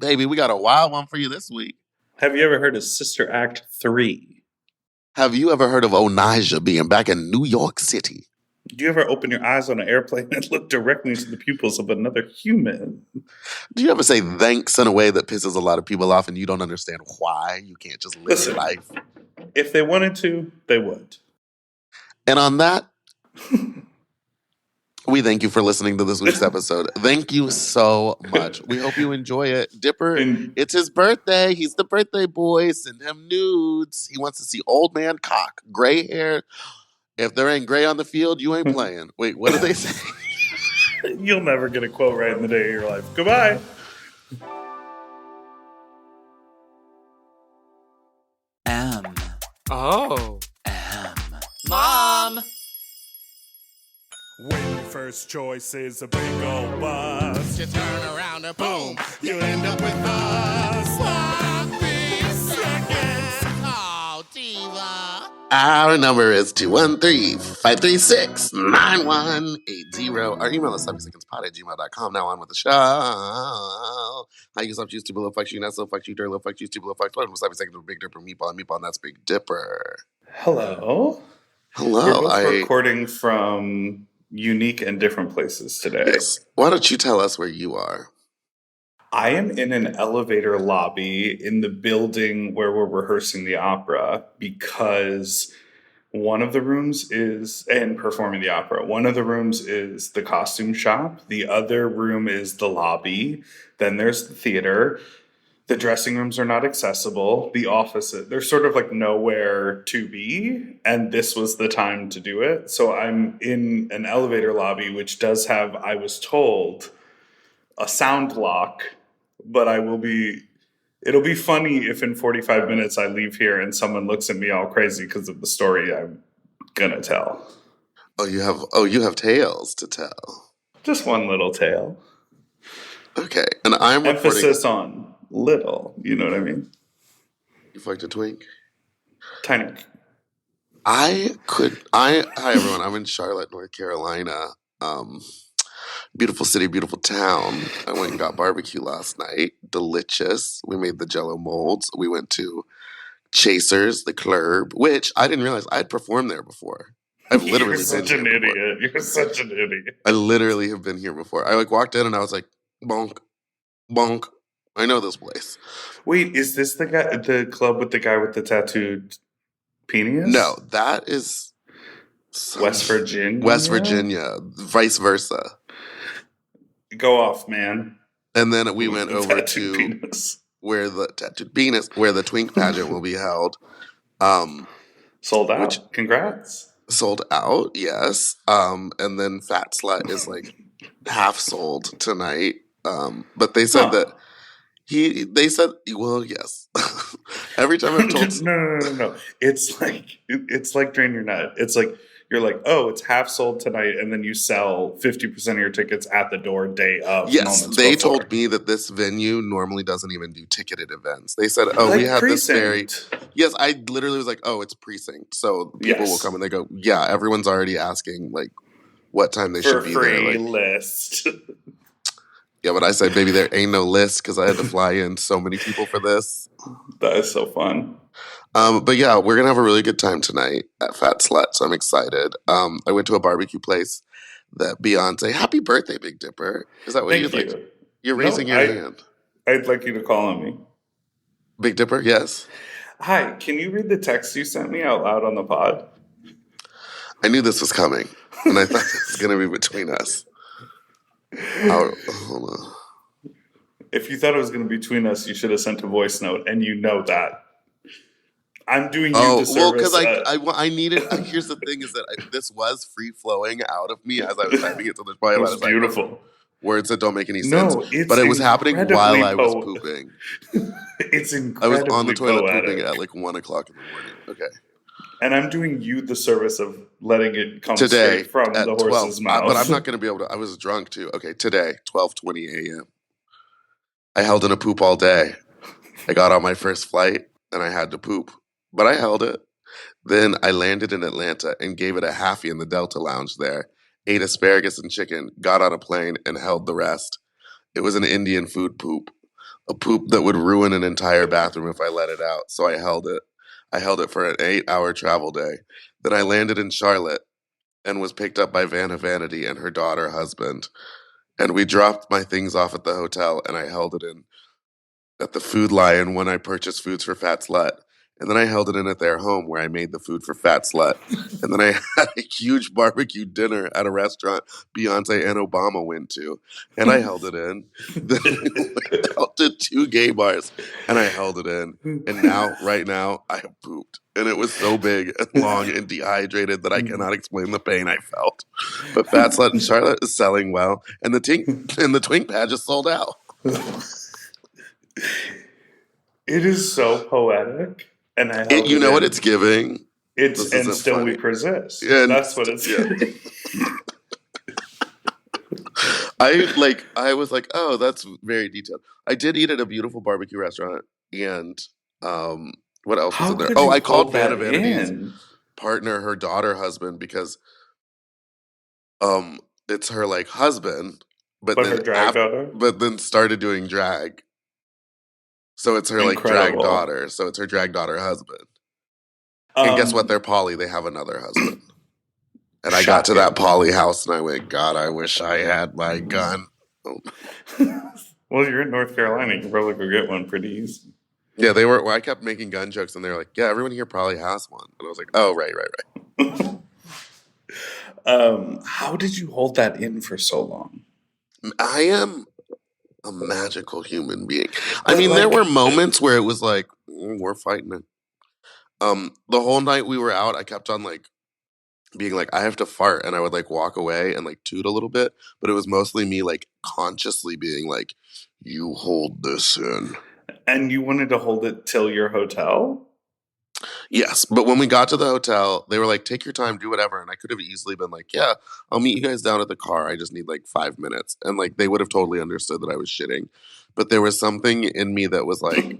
baby, we got a wild one for you this week. Have you ever heard of Sister Act 3? Have you ever heard of Onijah being back in New York City? Do you ever open your eyes on an airplane and look directly into the pupils of another human? Do you ever say thanks in a way that pisses a lot of people off and you don't understand why? You can't just live your life. If they wanted to, they would. And on that, we thank you for listening to this week's episode. Thank you so much. We hope you enjoy it. Dipper, it's his birthday. He's the birthday boy. Send him nudes. He wants to see old man cock, gray hair. If there ain't gray on the field, you ain't playing. Wait, what did they say? You'll never get a quote right in the day of your life. Goodbye. Mom. When your first choice is a big old bus, You turn around and boom. you end up with us. Sloppy seconds. Oh, diva. Our number is 213-536-9180. Our email is sloppysecondspod@gmail.com. Now on with the show. How you stop choose to below fuck you, not so fuck you, dirt, fuck you, to below fuck you. Sloppy Seconds with Big Dipper, Meatball, and Meatball, and that's Big Dipper. Hello. Hello. We're both recording from unique and different places today. Yes. Why don't you tell us where you are? I am in an elevator lobby in the building where we're rehearsing the opera because one of the rooms is, and performing the opera, one of the rooms is the costume shop. The other room is the lobby. Then there's the theater. The dressing rooms are not accessible. The offices, they're sort of like nowhere to be. And this was the time to do it. So I'm in an elevator lobby, which does have, I was told, a sound lock. But it'll be funny if in 45 minutes I leave here and someone looks at me all crazy because of the story I'm gonna tell. You have tales to tell. Just one little tale. Okay. And I'm Emphasis on little, you know what I mean? You fucked a twink? Tiny. Hi everyone. I'm in Charlotte, North Carolina. Beautiful city, beautiful town. I went and got barbecue last night. Delicious. We made the Jell-O molds. We went to Chasers, the club, which I didn't realize I'd performed there before. I've literally You're such an idiot. You're such an idiot. I literally have been here before. I walked in and I was like, bonk, bonk. I know this place. Wait, is this the club with the guy with the tattooed penis? No, that is West Virginia. West Virginia, vice versa. Go off, man. And then we went over to penis. where the tattooed penis, where the twink pageant will be held. Sold out. Congrats. Sold out, yes. And then Fat Slut is like half sold tonight. But they said that well, yes. Every time I've told No. It's like Drain Your Nut. It's like you're like, oh, it's half sold tonight, and then you sell 50% of your tickets at the door day of. Yes, they told me that this venue normally doesn't even do ticketed events. They said, oh, we had Precinct. this yes, I literally was like, oh, it's Precinct. So people will come and they go, yeah, everyone's already asking like what time they should be there. Free list. Yeah, but I said, baby, there ain't no list because I had to fly in so many people for this. That is so fun. But yeah, we're going to have a really good time tonight at Fat Slut, so I'm excited. I went to a barbecue place that Beyonce, happy birthday, Big Dipper. Is that what you'd like? You're raising your hand. I'd like you to call on me. Big Dipper, yes. Hi, can you read the text you sent me out loud on the pod? I knew this was coming, and I thought this was going to be between us. Hold on. If you thought it was going to be between us, you should have sent a voice note, and you know that. I'm doing you the service. Well, because I needed. Here's the thing: is that this was free flowing out of me as I was typing it. So there's probably a lot of beautiful words that don't make any sense. But it was happening while I was pooping. It's incredibly I was on the toilet poetic. pooping at like 1:00 in the morning. Okay. And I'm doing you the service of letting it come today straight from the horse's mouth. But I'm not going to be able to. I was drunk too. Okay, today, 12:20 a.m. I held in a poop all day. I got on my first flight and I had to poop. But I held it. Then I landed in Atlanta and gave it a halfie in the Delta Lounge there. Ate asparagus and chicken, got on a plane, and held the rest. It was an Indian food poop. a poop that would ruin an entire bathroom if I let it out. So I held it. I held it for an 8-hour travel day. Then I landed in Charlotte and was picked up by Vanna Vanity and her daughter husband. And we dropped my things off at the hotel, and I held it in at the Food Lion when I purchased foods for Fat Slut. And then I held it in at their home where I made the food for Fat Slut. And then I had a huge barbecue dinner at a restaurant Beyonce and Obama went to. And I held it in. Then we went out to 2 gay bars and I held it in. And now, right now, I have pooped. And it was so big and long and dehydrated that I cannot explain the pain I felt. But Fat Slut in Charlotte is selling well. And the twink pad just sold out. It is so poetic. And I held You know what in. it's giving? It's This and isn't still we funny. persist. And- That's what it's yeah. giving. I was like, oh, that's very detailed. I did eat at a beautiful barbecue restaurant, and what else was How in there? could Oh, you I called hold that Vanna Vanity's in? partner her daughter husband because it's her like husband, but But then her drag daughter? but then started doing drag. So it's her like drag Incredible. daughter. So it's her drag daughter husband. And guess what? They're poly. They have another husband. And I got to that poly house and I went, God, I wish I had my gun. Oh. Well, you're in North Carolina. You can probably go get one pretty easy. Yeah, they were. Well, I kept making gun jokes, and they were like, "Yeah, everyone here probably has one." And I was like, "Oh, right." How did you hold that in for so long? I am a magical human being. I But, mean, there like- were moments where it was like, we're fighting it. The whole night we were out, I kept on like being like, I have to fart, and I would like walk away and like toot a little bit, but it was mostly me like consciously being like, "You hold this in." And you wanted to hold it till your hotel? Yes, but when we got to the hotel, they were like, "Take your time, do whatever." And I could have easily been like, "Yeah, I'll meet you guys down at the car. I just need like 5 minutes." And like they would have totally understood that I was shitting. But there was something in me that was like,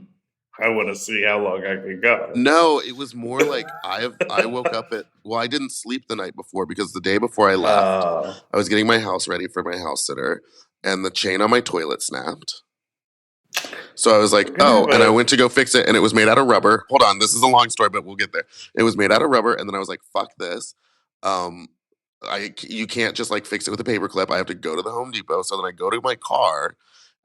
I want to see how long I can go. no, it was more like I woke up at I didn't sleep the night before because the day before I left, I was getting my house ready for my house sitter, and the chain on my toilet snapped. So I was like, oh, and I went to go fix it, and it was made out of rubber. Hold on, this is a long story, but we'll get there. It was made out of rubber, and then I was like, fuck this. You can't just like fix it with a paper clip. I have to go to the Home Depot. So then I go to my car,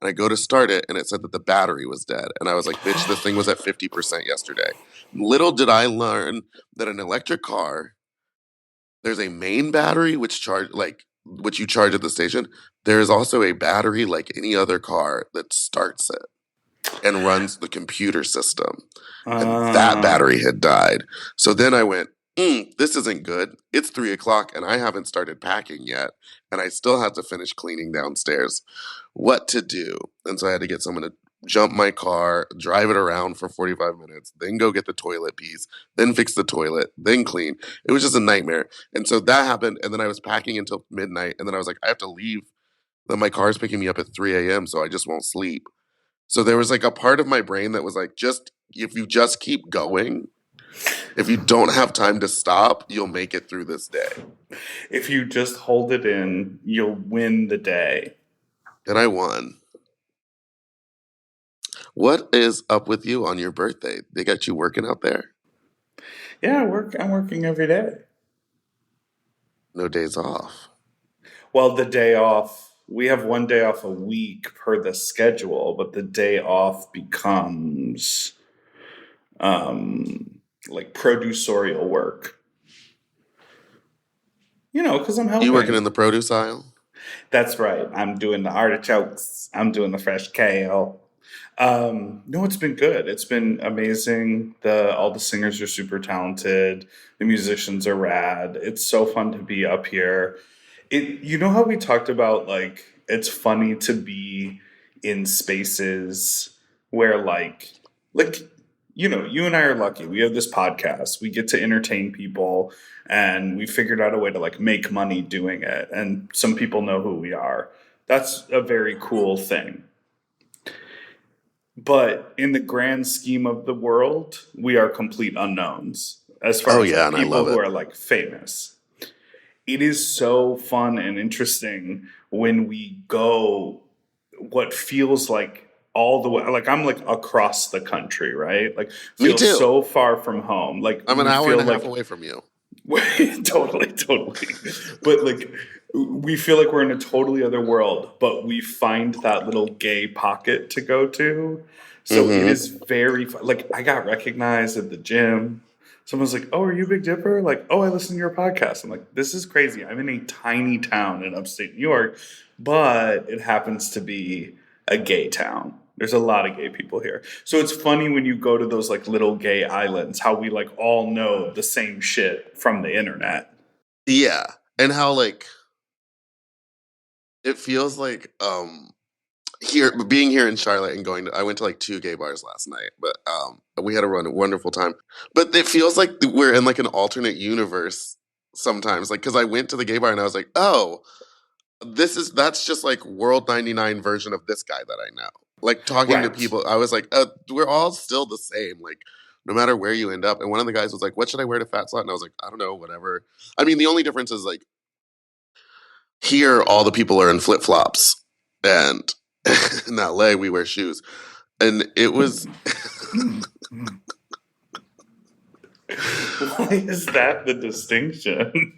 and I go to start it, and it said that the battery was dead. And I was like, bitch, this thing was at 50% yesterday. Little did I learn that an electric car, there's a main battery which you charge at the station. There is also a battery like any other car that starts it and runs the computer system. And that battery had died. So then I went, this isn't good. It's 3:00 and I haven't started packing yet. And I still have to finish cleaning downstairs. What to do? And so I had to get someone to jump my car, drive it around for 45 minutes, then go get the toilet piece, then fix the toilet, then clean. It was just a nightmare. And so that happened. And then I was packing until midnight. And then I was like, I have to leave. Then my car's picking me up at 3 a.m. So I just won't sleep. So there was like a part of my brain that was like, if you just keep going, if you don't have time to stop, you'll make it through this day. If you just hold it in, you'll win the day. And I won. What is up with you on your birthday? They got you working out there? Yeah, I'm working every day. No days off. Well, the day off, we have one day off a week per the schedule, but the day off becomes like producerial work. You know, because I'm helping. You working in the produce aisle? That's right. I'm doing the artichokes. I'm doing the fresh kale. No, it's been good. It's been amazing. All the singers are super talented. The musicians are rad. It's so fun to be up here. You know how we talked about like it's funny to be in spaces where like you know, you and I are lucky. We have this podcast. We get to entertain people, and we figured out a way to like make money doing it. And some people know who we are. That's a very cool thing. But in the grand scheme of the world, we are complete unknowns as far as and I people love who it. are like famous. It is so fun and interesting when we go what feels like all the way, like I'm like across the country, right? Like Me feel too. so far from home. Like I'm an we hour feel and a like half away from you. totally. But like we feel like we're in a totally other world, but we find that little gay pocket to go to. So it is very like I got recognized at the gym. Someone's like, "Oh, are you Big Dipper?" Like, "Oh, I listen to your podcast." I'm like, "This is crazy. I'm in a tiny town in upstate New York, but it happens to be a gay town. There's a lot of gay people here." So it's funny when you go to those like little gay islands, how we like all know the same shit from the internet. Yeah. And how like it feels like here being here in Charlotte and I went to like 2 gay bars last night, but we had a wonderful time. But it feels like we're in like an alternate universe sometimes. Like cuz I went to the gay bar and I was like, "Oh, that's just like World 99 version of this guy that I know." Like talking to Right. people, I was like, we're all still the same. Like no matter where you end up. And one of the guys was like, "What should I wear to Fat Slut?" And I was like, "I don't know, whatever." I mean, the only difference is like here, all the people are in flip flops, and in LA, we wear shoes, and it was. Why is that the distinction?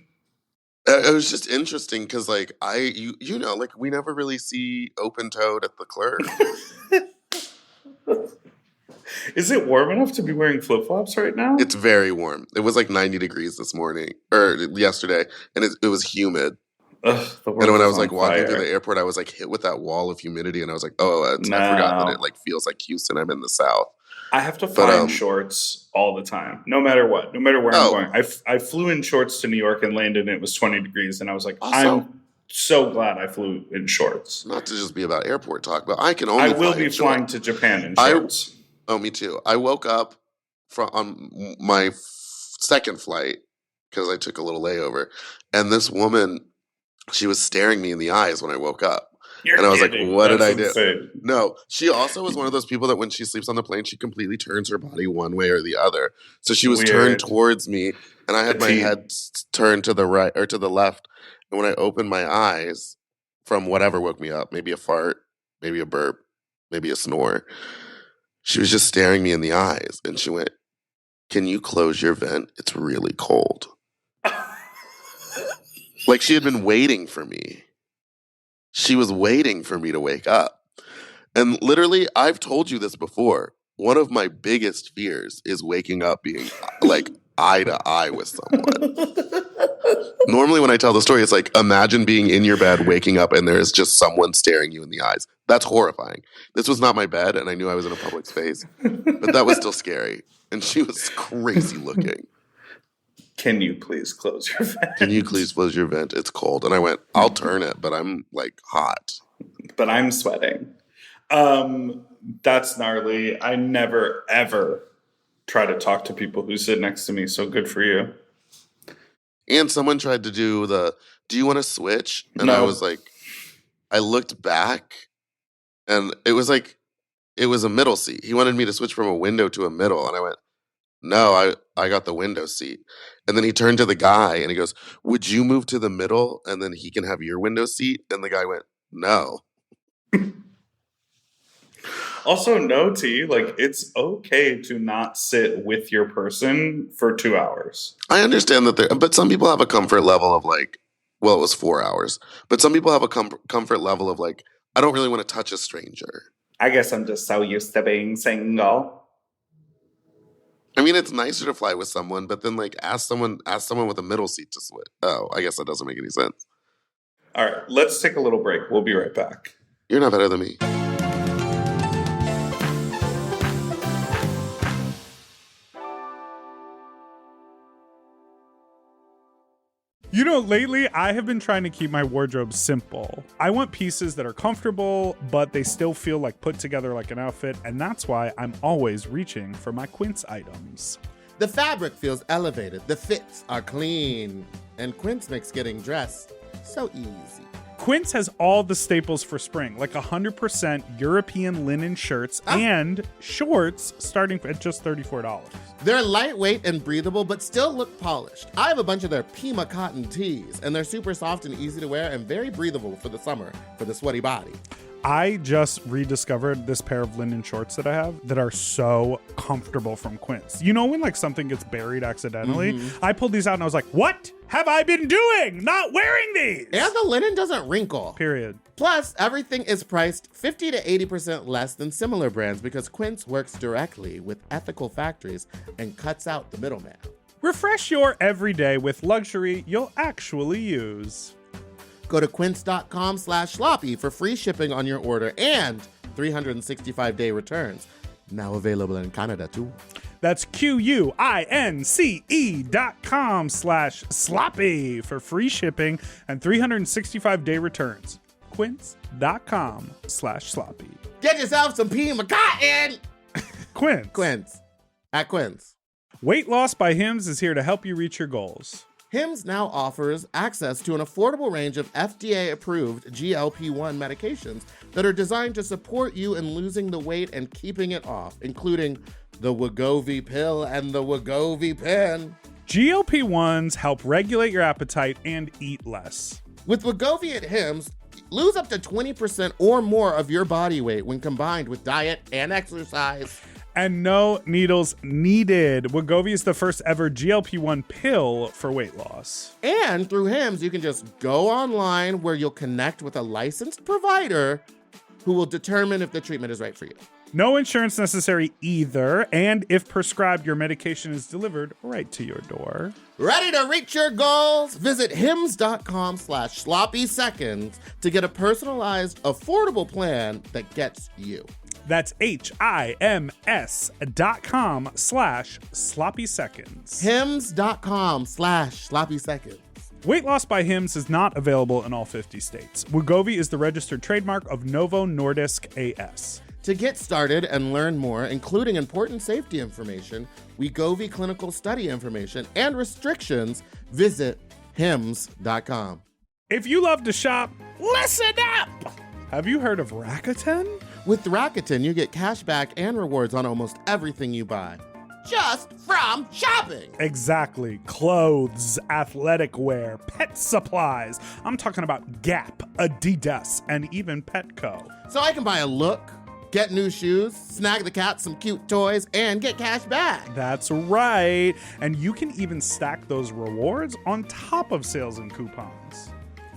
It was just interesting because, like, you know, like we never really see open toed at the club. Is it warm enough to be wearing flip flops right now? It's very warm. It was like 90 degrees this morning or yesterday, and it was humid. Ugh, the world And when I is was like on walking through fire. the airport, I was like hit with that wall of humidity, and I was like, "Oh, I forgot that it No. like feels like Houston. I'm in the South." I have to But fly in shorts all the time, no matter what, no matter where I'm oh, going. I flew in shorts to New York and landed, and it was 20 degrees, and I was like, also I'm so glad I flew in shorts. not to just be about airport talk, but I can only I will fly be in flying shorts. to Japan in I shorts. Oh, me too. I woke up on my second flight because I took a little layover, and this woman, she was staring me in the eyes when I woke up. You're And I was like, kidding. what did That's I do? insane. No, she also was one of those people that when she sleeps on the plane, she completely turns her body one way or the other. So she was turned Weird. towards me, and I had my Petite. head turned to the right or to the left. And when I opened my eyes from whatever woke me up, maybe a fart, maybe a burp, maybe a snore, she was just staring me in the eyes, and she went, "Can you close your vent? It's really cold." Like she had been waiting for me. She was waiting for me to wake up. And literally, I've told you this before. One of my biggest fears is waking up being like eye to eye with someone. Normally, when I tell the story, it's like imagine being in your bed, waking up, and there is just someone staring you in the eyes. That's horrifying. This was not my bed, and I knew I was in a public space, but that was still scary. And she was crazy looking. Can you please close your vent? Can you please close your vent? It's cold. And I went, I'll turn it, but I'm like hot. But I'm sweating. That's gnarly. I never, ever try to talk to people who sit next to me, so good for you. And someone tried to do do you want to switch? And No. I was like, I looked back, and it was a middle seat. He wanted me to switch from a window to a middle. And I went, no, I got the window seat. And then he turned to the guy and he goes, would you move to the middle and then he can have your window seat? And the guy went, no. Also, no, T, like, it's okay to not sit with your person for 2 hours. I understand that but some people have a comfort level of like, well, it was 4 hours. But some people have a comfort level of like, I don't really want to touch a stranger. I guess I'm just so used to being single. I mean, it's nicer to fly with someone, but then like ask someone with a middle seat to switch. Oh, I guess that doesn't make any sense. All right, let's take a little break. We'll be right back. You're not better than me. You know, lately I have been trying to keep my wardrobe simple. I want pieces that are comfortable, but they still feel like put together like an outfit, and that's why I'm always reaching for my Quince items. The fabric feels elevated, the fits are clean, and Quince makes getting dressed so easy. Quince has all the staples for spring, like 100% European linen shirts and shorts starting at just $34. They're lightweight and breathable, but still look polished. I have a bunch of their Pima cotton tees, and they're super soft and easy to wear and very breathable for the summer for the sweaty body. I just rediscovered this pair of linen shorts that I have that are so comfortable from Quince. You know when like something gets buried accidentally? I pulled these out and I was like, what have I been doing? Not wearing these! And the linen doesn't wrinkle. Period. Plus, everything is priced 50 to 80% less than similar brands because Quince works directly with ethical factories and cuts out the middleman. Refresh your everyday with luxury you'll actually use. Go to quince.com/sloppy for free shipping on your order and 365-day returns. Now available in Canada, too. That's QUINCE.com/sloppy for free shipping and 365-day returns. Quince.com/sloppy. Get yourself some Pima cotton! Quince. Quince. At Quince. Weight Loss by Hims is here to help you reach your goals. Hims now offers access to an affordable range of FDA-approved GLP-1 medications that are designed to support you in losing the weight and keeping it off, including the Wegovy pill and the Wegovy pen. GLP-1s help regulate your appetite and eat less. With Wegovy at Hims, lose up to 20% or more of your body weight when combined with diet and exercise. And no needles needed. Wegovy is the first ever GLP-1 pill for weight loss. And through Hims, you can just go online where you'll connect with a licensed provider who will determine if the treatment is right for you. No insurance necessary either, and if prescribed, your medication is delivered right to your door. Ready to reach your goals? Visit hims.com/sloppy seconds to get a personalized, affordable plan that gets you. That's HIMS.com/sloppy seconds. hims.com/sloppy seconds. Weight Loss by Hims is not available in all 50 states. Wegovy is the registered trademark of Novo Nordisk AS. To get started and learn more, including important safety information, Wegovy clinical study information, and restrictions, visit hims.com. If you love to shop, listen up! Have you heard of Rakuten? With Rakuten, you get cash back and rewards on almost everything you buy, just from shopping. Exactly. Clothes, athletic wear, pet supplies. I'm talking about Gap, Adidas, and even Petco. So I can buy a look, get new shoes, snag the cat some cute toys, and get cash back. That's right. And you can even stack those rewards on top of sales and coupons.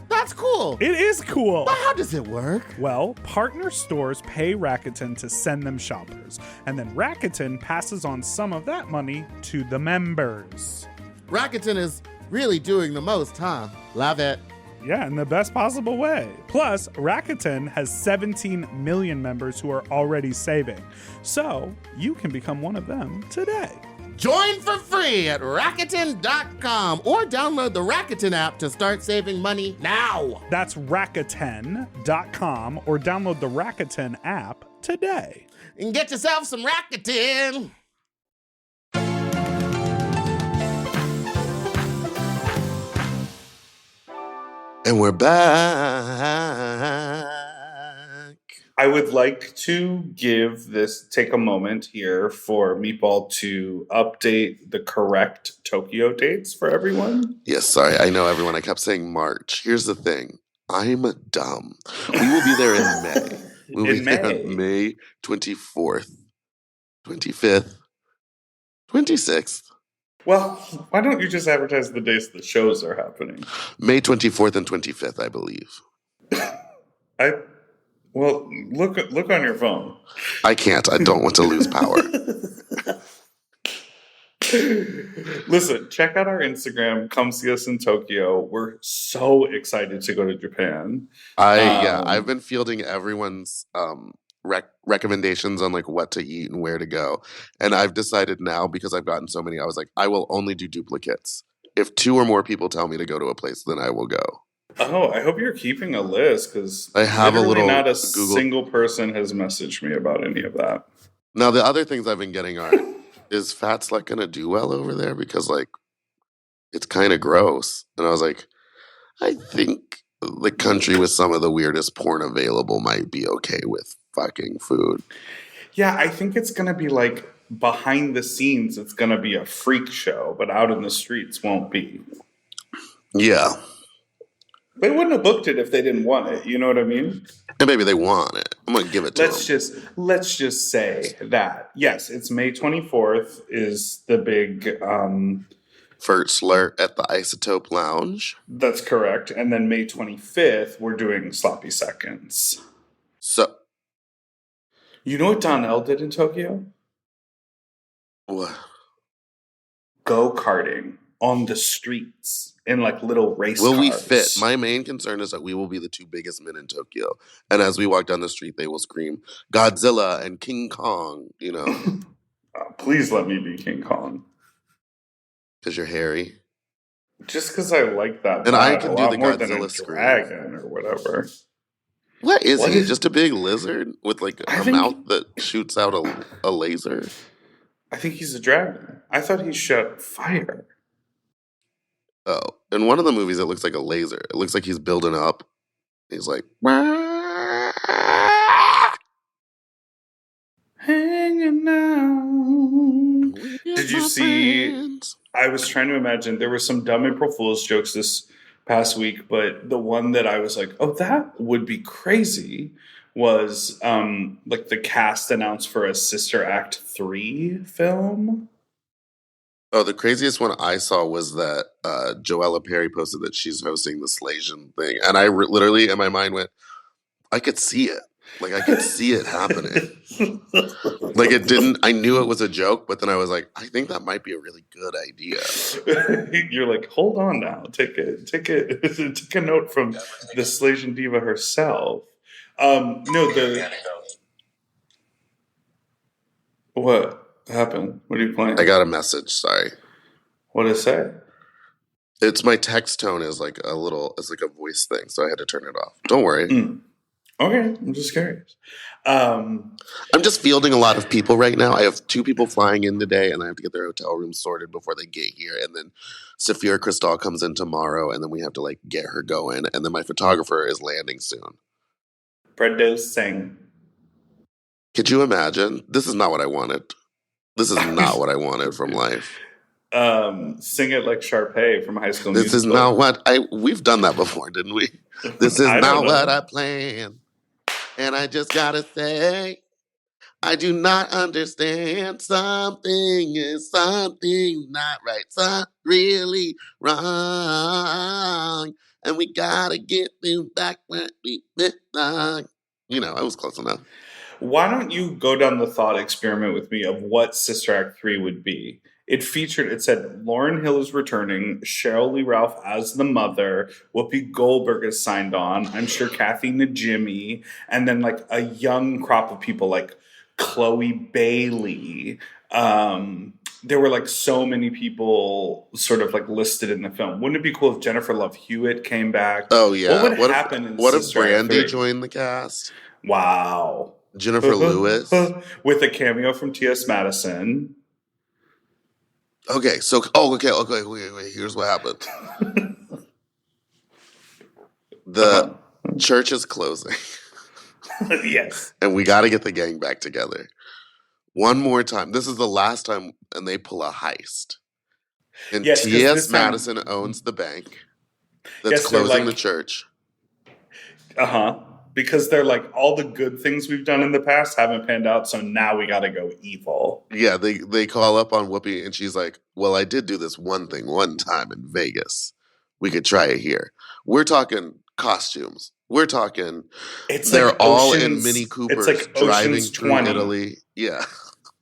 That's cool. It is cool. But how does it work? Well, partner stores pay Rakuten to send them shoppers, and then Rakuten passes on some of that money to the members. Rakuten is really doing the most, huh? Love it. Yeah, in the best possible way. Plus, Rakuten has 17 million members who are already saving. So, you can become one of them today. Join for free at Rakuten.com or download the Rakuten app to start saving money now. That's Rakuten.com or download the Rakuten app today. And get yourself some Rakuten. And we're back. I would like to take a moment here for Meatball to update the correct Tokyo dates for everyone. Yes, sorry. I know everyone. I kept saying March. Here's the thing. I'm dumb. We will be there in May. We'll be there on May 24th, 25th, 26th. Well, why don't you just advertise the days the shows are happening? May 24th and 25th, I believe. Well, look on your phone. I can't. I don't want to lose power. Listen, check out our Instagram. Come see us in Tokyo. We're so excited to go to Japan. I've been fielding everyone's recommendations on like what to eat and where to go, and I've decided now because I've gotten so many. I was like, I will only do duplicates. If 2 or more people tell me to go to a place, then I will go. Oh, I hope you're keeping a list because I have a little. Not a Google. single person has messaged me about any of that. Now the other things I've been getting are is Fat Slut gonna do well over there because like it's kind of gross, and I was like, I think the country with some of the weirdest porn available might be okay with fucking food. Yeah, I think it's gonna be like behind the scenes. It's gonna be a freak show, but out in the streets won't be. Yeah. They wouldn't have booked it if they didn't want it. You know what I mean? And maybe they want it. I'm gonna give it to Let's just say that yes, it's May 24th is the big. First slur at the Isotope Lounge. That's correct, and then May 25th we're doing Sloppy Seconds. So, You know what Donnell did in Tokyo? what? Go-karting on the streets in like little race Will cars. we fit? My main concern is that we will be the two biggest men in Tokyo. And as we walk down the street, they will scream Godzilla and King Kong, you know, Please let me be King Kong. because you're hairy. Just because I like that. And I vibe can a do lot the more than a Godzilla scream. dragon or whatever. What is What he? is- Just a big lizard with like I a think- mouth that shoots out a laser? I think he's a dragon. I thought he shot fire. Oh, in one of the movies, it looks like a laser. It looks like he's building up. He's like, Hanging out. Did you see? Friends. I was trying to imagine. There were some dumb April Fool's jokes this past week, but the one that I was like, "Oh, that would be crazy," was like the cast announced for a Sister Act 3 film. Oh, the craziest one I saw was that Joella Perry posted that she's hosting the Slasian thing. And I literally, in my mind, went, I could see it. Like, I could see it happening. Like, it didn't, I knew it was a joke, but then I was like, I think that might be a really good idea. You're like, hold on now. Take a note from the Slasian diva herself. What happened? What are you playing? I got a message, sorry. What did it say? It's my text tone is like it's like a voice thing, so I had to turn it off. Don't worry. Okay, I'm just curious. I'm just fielding a lot of people right now. I have 2 people flying in today, and I have to get their hotel room sorted before they get here. And then Safira Cristal comes in tomorrow, and then we have to like get her going. And then my photographer is landing soon. Producing. Could you imagine? This is not what I wanted. This is not what I wanted from life. Sing it like Sharpay from High School This Musical. is not what we've done that before, didn't we? This is I don't not know. what I planned. And I just gotta say, I do not understand. Something not right. Something really wrong. And we gotta get them back where we belong. You know, I was close enough. Why don't you go down the thought experiment with me of what Sister Act 3 would be? It said Lauryn Hill is returning, Cheryl Lee Ralph as the mother, Whoopi Goldberg is signed on, I'm sure Kathy Najimy, and then like a young crop of people like Chloe Bailey. There were like so many people sort of like listed in the film. Wouldn't it be cool if Jennifer Love Hewitt came back? Oh, yeah. What would happen in What if Sister Act Brandy 3? joined the cast? Wow. Jennifer Lewis? With a cameo from T.S. Madison. Okay, so wait, here's what happened. The church is closing. Yes. And we got to get the gang back together. One more time. This is the last time, and they pull a heist. And Yes, 'cause T.S. this time- Madison owns the bank that's Yes, they're closing like- the church. Because they're like, all the good things we've done in the past haven't panned out, so now we gotta go evil. Yeah, they call up on Whoopi, and she's like, well, I did do this one thing one time in Vegas. We could try it here. We're talking costumes. We're talking they're like all in Ocean's- Mini Coopers it's like driving Ocean's through 20. Italy. Yeah.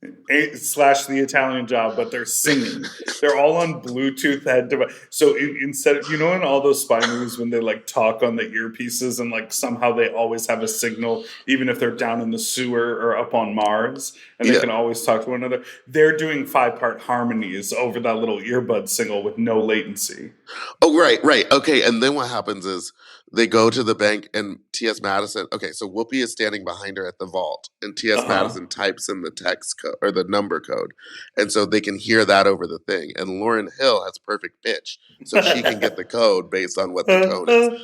/ the Italian Job, but they're singing. They're all on Bluetooth head device. So instead of, in all those spy movies when they like talk on the earpieces and like somehow they always have a signal, even if they're down in the sewer or up on Mars, and they can always talk to one another. They're doing 5-part harmonies over that little earbud signal with no latency. Oh, right. Okay, and then what happens is they go to the bank, and T.S. Madison, okay, so Whoopi is standing behind her at the vault, and T.S. Madison types in the text code, or the number code, and so they can hear that over the thing, and Lauryn Hill has perfect pitch, so she can get the code based on what the tone is.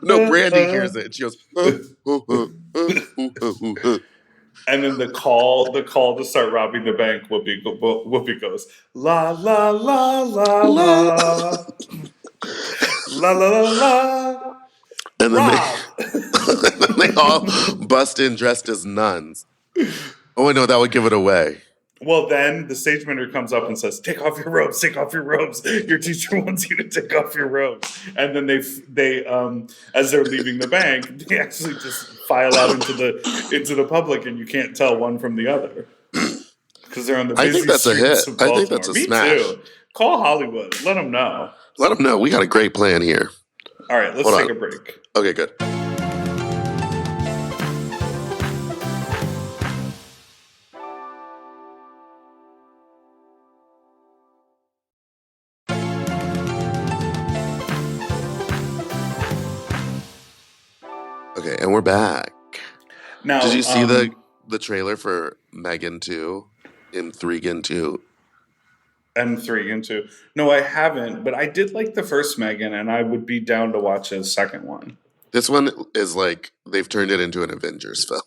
No, Brandy hears it, and she goes, And then the call to start robbing the bank, Whoopi goes, la, la, la, la, la. La, la, la, la. And then Rob! they all bust in dressed as nuns. Oh, I know, that would give it away. Well, then the stage manager comes up and says, "Take off your robes. Take off your robes. Your teacher wants you to take off your robes." And then they as they're leaving the bank, they actually just file out into the public, and you can't tell one from the other because they're on the busy I think that's a streets hit. of I Baltimore. think that's a Me smash. too. Call Hollywood. Let them know. Let them know. We got a great plan here. All right, let's Hold take on. a break. Okay, good. Okay, and we're back. Now, Did you see the trailer for Megan 2 in 3gen 2? M3 and 2? No, I haven't, but I did like the first Megan, and I would be down to watch a second one. This one is like, they've turned it into an Avengers film.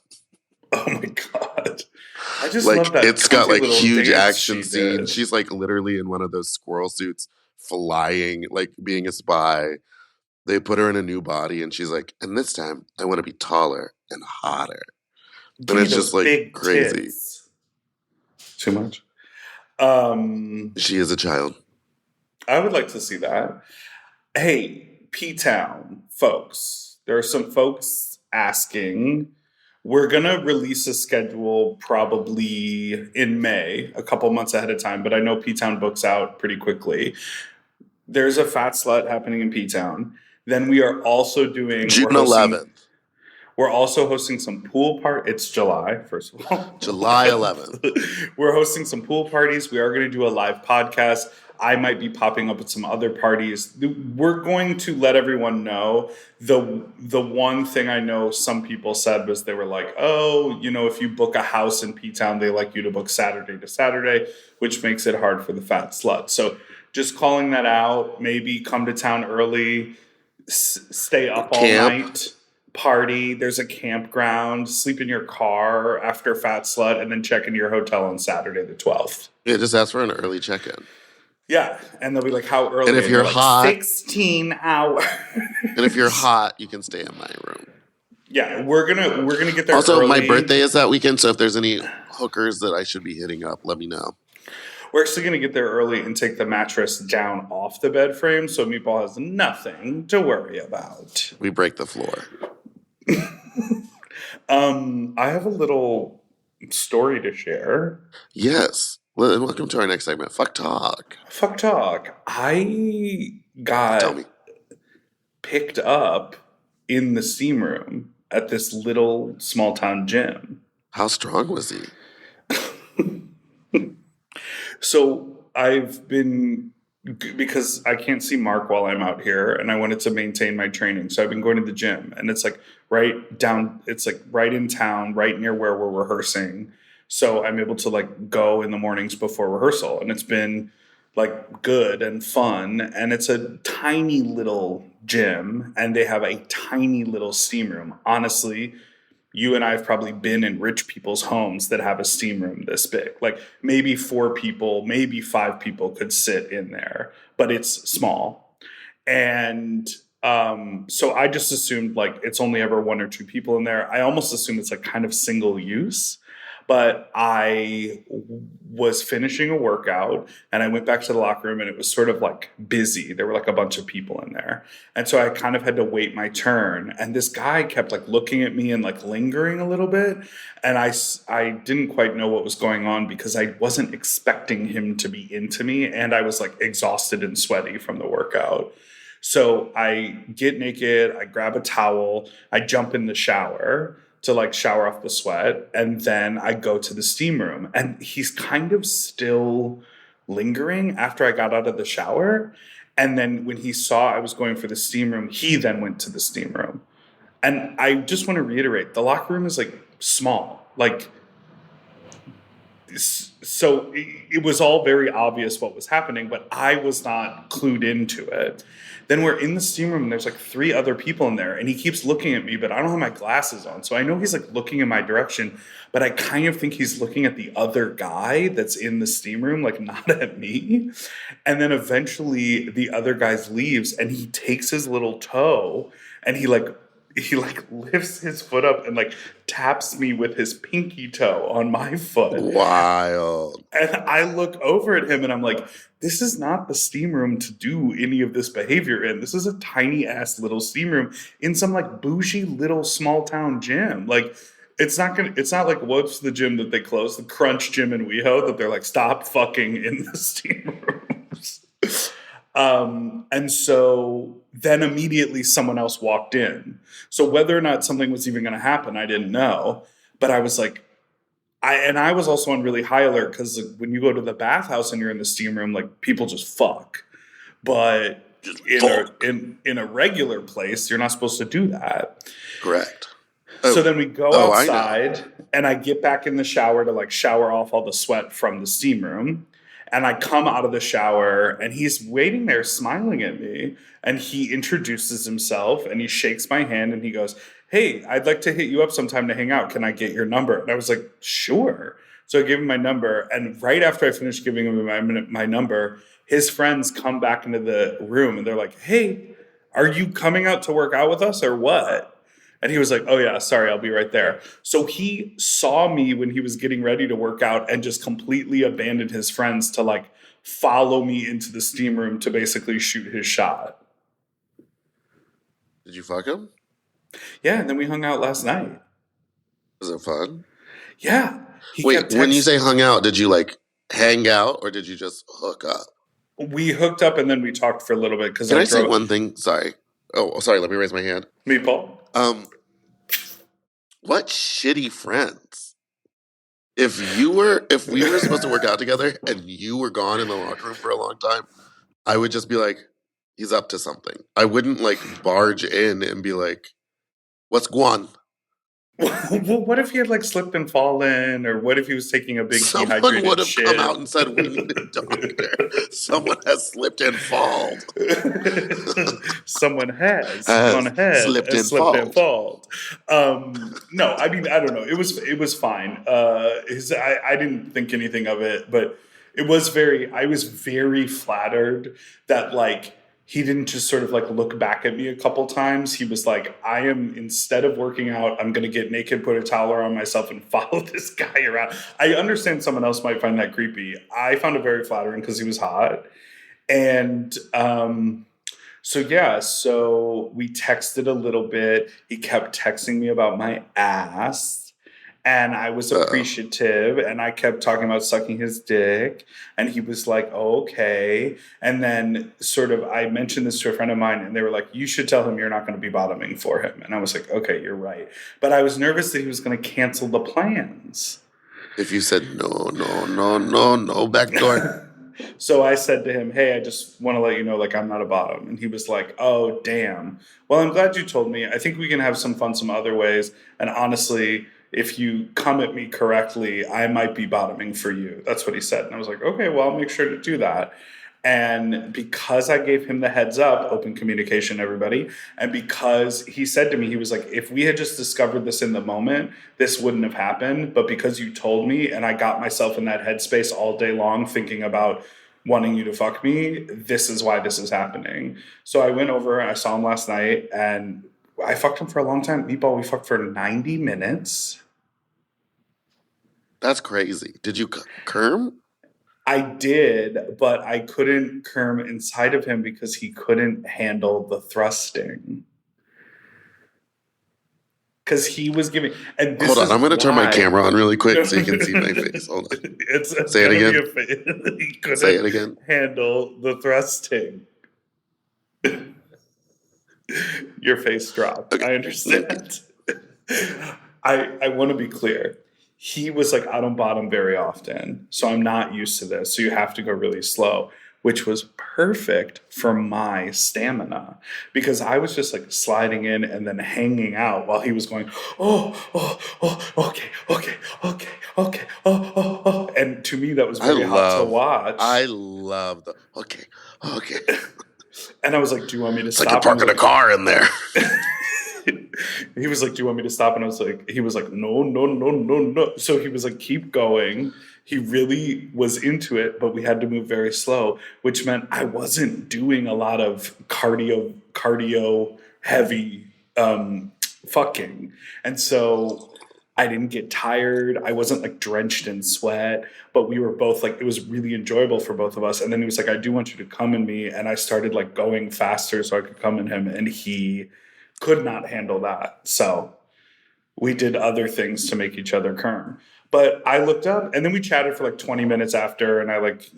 Oh my god. I just Like, love that. it's got like little huge dance action she scenes. did. She's like literally in one of those squirrel suits flying, like being a spy. They put her in a new body and she's like, and this time I want to be taller and hotter. Give And me it's those just like big crazy. tits. Too much. She is a child. I would like to see that. Hey, P-Town folks. There are some folks asking. We're going to release a schedule probably in May, a couple months ahead of time, but I know P-Town books out pretty quickly. There's a Fat Slut happening in P-Town. Then we are also doing... June 11th. We're also hosting some pool parties. It's July, first of all. July 11th. We're hosting some pool parties. We are going to do a live podcast. I might be popping up at some other parties. We're going to let everyone know. The one thing I know some people said was they were like, oh, you know, if you book a house in P-Town, they like you to book Saturday to Saturday, which makes it hard for the Fat Slut. So just calling that out, maybe come to town early, stay up all night. Party, there's a campground, sleep in your car after Fat Slut, and then check into your hotel on Saturday the 12th. Yeah, just ask for an early check-in. Yeah, and they'll be like, how early? And if you're hot... 16 hours. And if you're hot, you can stay in my room. Yeah, we're gonna get there also, early. my birthday is that weekend, so if there's any hookers that I should be hitting up, let me know. We're actually going to get there early and take the mattress down off the bed frame so Meatball has nothing to worry about. We break the floor. I have a little story to share. Yes. Well, and welcome to our next segment, Fuck Talk. Fuck Talk. I got picked up in the steam room at this little small town gym. How strong was he? So I've been, because I can't see Mark while I'm out here, and I wanted to maintain my training. So I've been going to the gym, and it's like right in town, right near where we're rehearsing. So I'm able to like go in the mornings before rehearsal, and it's been like good and fun. And it's a tiny little gym, and they have a tiny little steam room. Honestly, you and I have probably been in rich people's homes that have a steam room this big. Like maybe 4 people, maybe 5 people could sit in there, but it's small. And so I just assumed like it's only ever 1 or 2 people in there. I almost assume it's like kind of single use. But I was finishing a workout and I went back to the locker room and it was sort of like busy. There were like a bunch of people in there. And so I kind of had to wait my turn. And this guy kept like looking at me and like lingering a little bit. And I didn't quite know what was going on because I wasn't expecting him to be into me. And I was like exhausted and sweaty from the workout. So I get naked, I grab a towel, I jump in the shower to like shower off the sweat. And then I go to the steam room and he's kind of still lingering after I got out of the shower. And then when he saw I was going for the steam room, he then went to the steam room. And I just want to reiterate, the locker room is like small, like, so it was all very obvious what was happening, but I was not clued into it. Then we're in the steam room and there's like 3 other people in there and he keeps looking at me, but I don't have my glasses on. So I know he's like looking in my direction, but I kind of think he's looking at the other guy that's in the steam room, like not at me. And then eventually the other guy leaves and he takes his little toe and he like he like lifts his foot up and like taps me with his pinky toe on my foot. Wild. And I look over at him and I'm like, this is not the steam room to do any of this behavior in. This is a tiny ass little steam room in some like bougie little small town gym. Like it's not like what's the gym that they closed, the Crunch gym in WeHo, that they're like, stop fucking in the steam rooms. And so then immediately someone else walked in. So whether or not something was even going to happen, I didn't know. But I was like, I was also on really high alert because when you go to the bathhouse and you're in the steam room, like people just fuck. But in a regular place, you're not supposed to do that. Correct. So then we go outside I and I get back in the shower to like shower off all the sweat from the steam room. And I come out of the shower and he's waiting there smiling at me. And he introduces himself and he shakes my hand and he goes, hey, I'd like to hit you up sometime to hang out. Can I get your number? And I was like, sure. So I gave him my number. And right after I finished giving him my number, his friends come back into the room and they're like, hey, are you coming out to work out with us or what? And he was like, oh, yeah, sorry, I'll be right there. So he saw me when he was getting ready to work out and just completely abandoned his friends to like follow me into the steam room to basically shoot his shot. Did you fuck him? Yeah, and then we hung out last night. Was it fun? Yeah. Wait, when you say hung out, did you like hang out or did you just hook up? We hooked up and then we talked for a little bit. Can I say one thing? Sorry. Oh, sorry. Let me raise my hand. Meatball. What shitty friends. If we were supposed to work out together and you were gone in the locker room for a long time, I would just be like, he's up to something. I wouldn't like barge in and be like, what's going on? Well, what if he had like slipped and fallen, or what if he was taking a big Someone dehydrated would have shit? come out and said, we need a doctor. Someone has slipped and fallen. Someone has slipped and fallen. No, I mean, I don't know. It was fine. I didn't think anything of it, but I was very flattered that like he didn't just sort of like look back at me a couple times. He was like, instead of working out, I'm going to get naked, put a towel around myself and follow this guy around. I understand someone else might find that creepy. I found it very flattering because he was hot. And so we texted a little bit. He kept texting me about my ass. And I was appreciative, and I kept talking about sucking his dick, and he was like, oh, okay. And then sort of I mentioned this to a friend of mine, and they were like, you should tell him you're not going to be bottoming for him. And I was like, okay, you're right. But I was nervous that he was going to cancel the plans. If you said, no, back door. So I said to him, hey, I just want to let you know, like, I'm not a bottom. And he was like, oh, damn. Well, I'm glad you told me. I think we can have some fun some other ways. And honestly, if you come at me correctly, I might be bottoming for you. That's what he said. And I was like, okay, well, I'll make sure to do that. And because I gave him the heads up, open communication, everybody, and because he said to me, he was like, if we had just discovered this in the moment, this wouldn't have happened. But because you told me and I got myself in that headspace all day long thinking about wanting you to fuck me, this is why this is happening. So I went over, I saw him last night, and I fucked him for a long time. Meatball, we fucked for 90 minutes. That's crazy. Did you kerm? I did, but I couldn't kerm inside of him because he couldn't handle the thrusting. Because he was giving... And this Hold on, I'm going to turn my why- camera on really quick so you can see my face. Hold on. Say it again. He couldn't Say it again. handle the thrusting. Your face dropped. Okay. I understand. I want to be clear. He was like, I don't bottom very often, so I'm not used to this. So you have to go really slow, which was perfect for my stamina because I was just like sliding in and then hanging out while he was going, okay. And to me, that was very hot to watch. I love the, okay. And I was like, do you want me to stop? It's like you're parking a car in there. He was like, do you want me to stop? And he was like, no. So he was like, keep going. He really was into it, but we had to move very slow, which meant I wasn't doing a lot of cardio heavy fucking. And so I didn't get tired. I wasn't like drenched in sweat, but we were both like, it was really enjoyable for both of us. And then he was like, I do want you to come in me. And I started like going faster so I could come in him. And he could not handle that. So we did other things to make each other come. But I looked up and then we chatted for like 20 minutes after. And I like,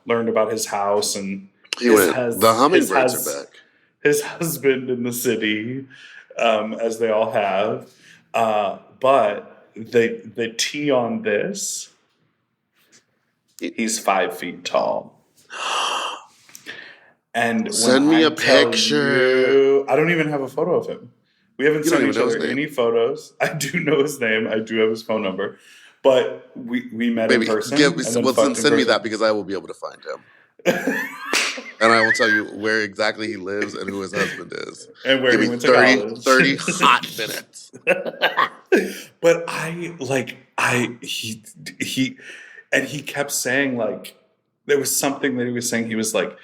learned about his house and He went, the hummingbirds are back. his husband in the city, as they all have. But the tea on this, he's 5 feet tall. And send me a picture. I don't even have a photo of him. We haven't sent each other any photos. I do know his name. I do have his phone number. But we met in person. Send me that because I will be able to find him. And I will tell you where exactly he lives and who his husband is. And where Give he me went to college. 30 hot minutes. But he kept saying like, there was something that he was saying. He was like,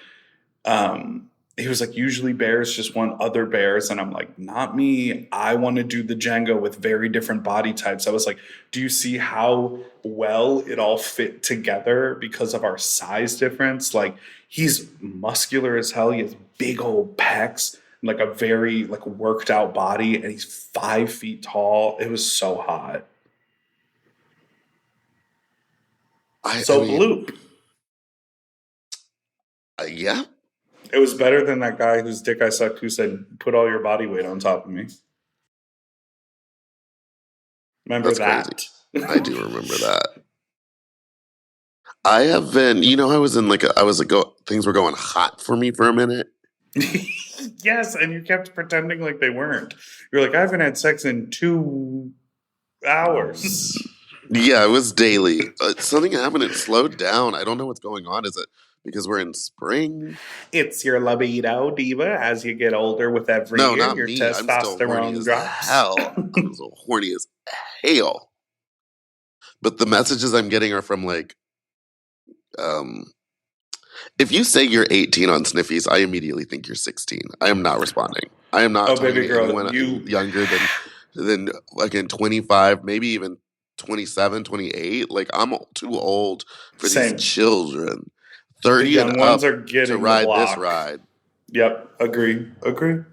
usually bears just want other bears. And I'm like, not me. I want to do the Jenga with very different body types. I was like, do you see how well it all fit together because of our size difference? Like, he's muscular as hell. He has big old pecs, and like a very like worked out body. And he's 5 feet tall. It was so hot. Bloop. Yeah. It was better than that guy whose dick I sucked who said, put all your body weight on top of me. Remember that? Crazy. I do remember that. I have been, I was in things were going hot for me for a minute. Yes, and you kept pretending like they weren't. You're like, I haven't had sex in 2 hours. Yeah, it was daily. Something happened. It slowed down. I don't know what's going on. Is it because we're in spring? It's your libido, diva. As you get older with every year, not your me. testosterone drops. I'm so horny as hell. But the messages I'm getting are from like, if you say you're 18 on Sniffies, I immediately think you're 16. I am not responding. I am not talking to anyone younger than like in 25, maybe even 27, 28. Like, I'm too old for these children. 30 the young and ones up are getting to ride the block. this ride. Yep, agree. And Can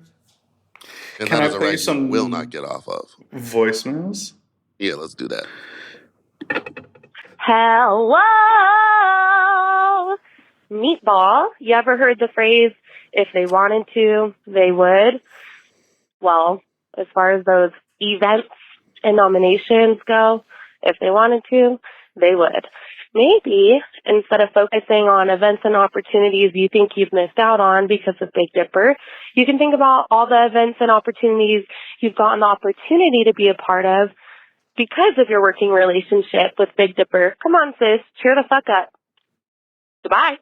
that I is a play ride some you will not get off of. Voicemails? Yeah, let's do that. Hello, Meatball. You ever heard the phrase, if they wanted to, they would? Well, as far as those events and nominations go, if they wanted to, they would. Maybe instead of focusing on events and opportunities you think you've missed out on because of Big Dipper, you can think about all the events and opportunities you've gotten the opportunity to be a part of because of your working relationship with Big Dipper. Come on, sis. Cheer the fuck up. Goodbye.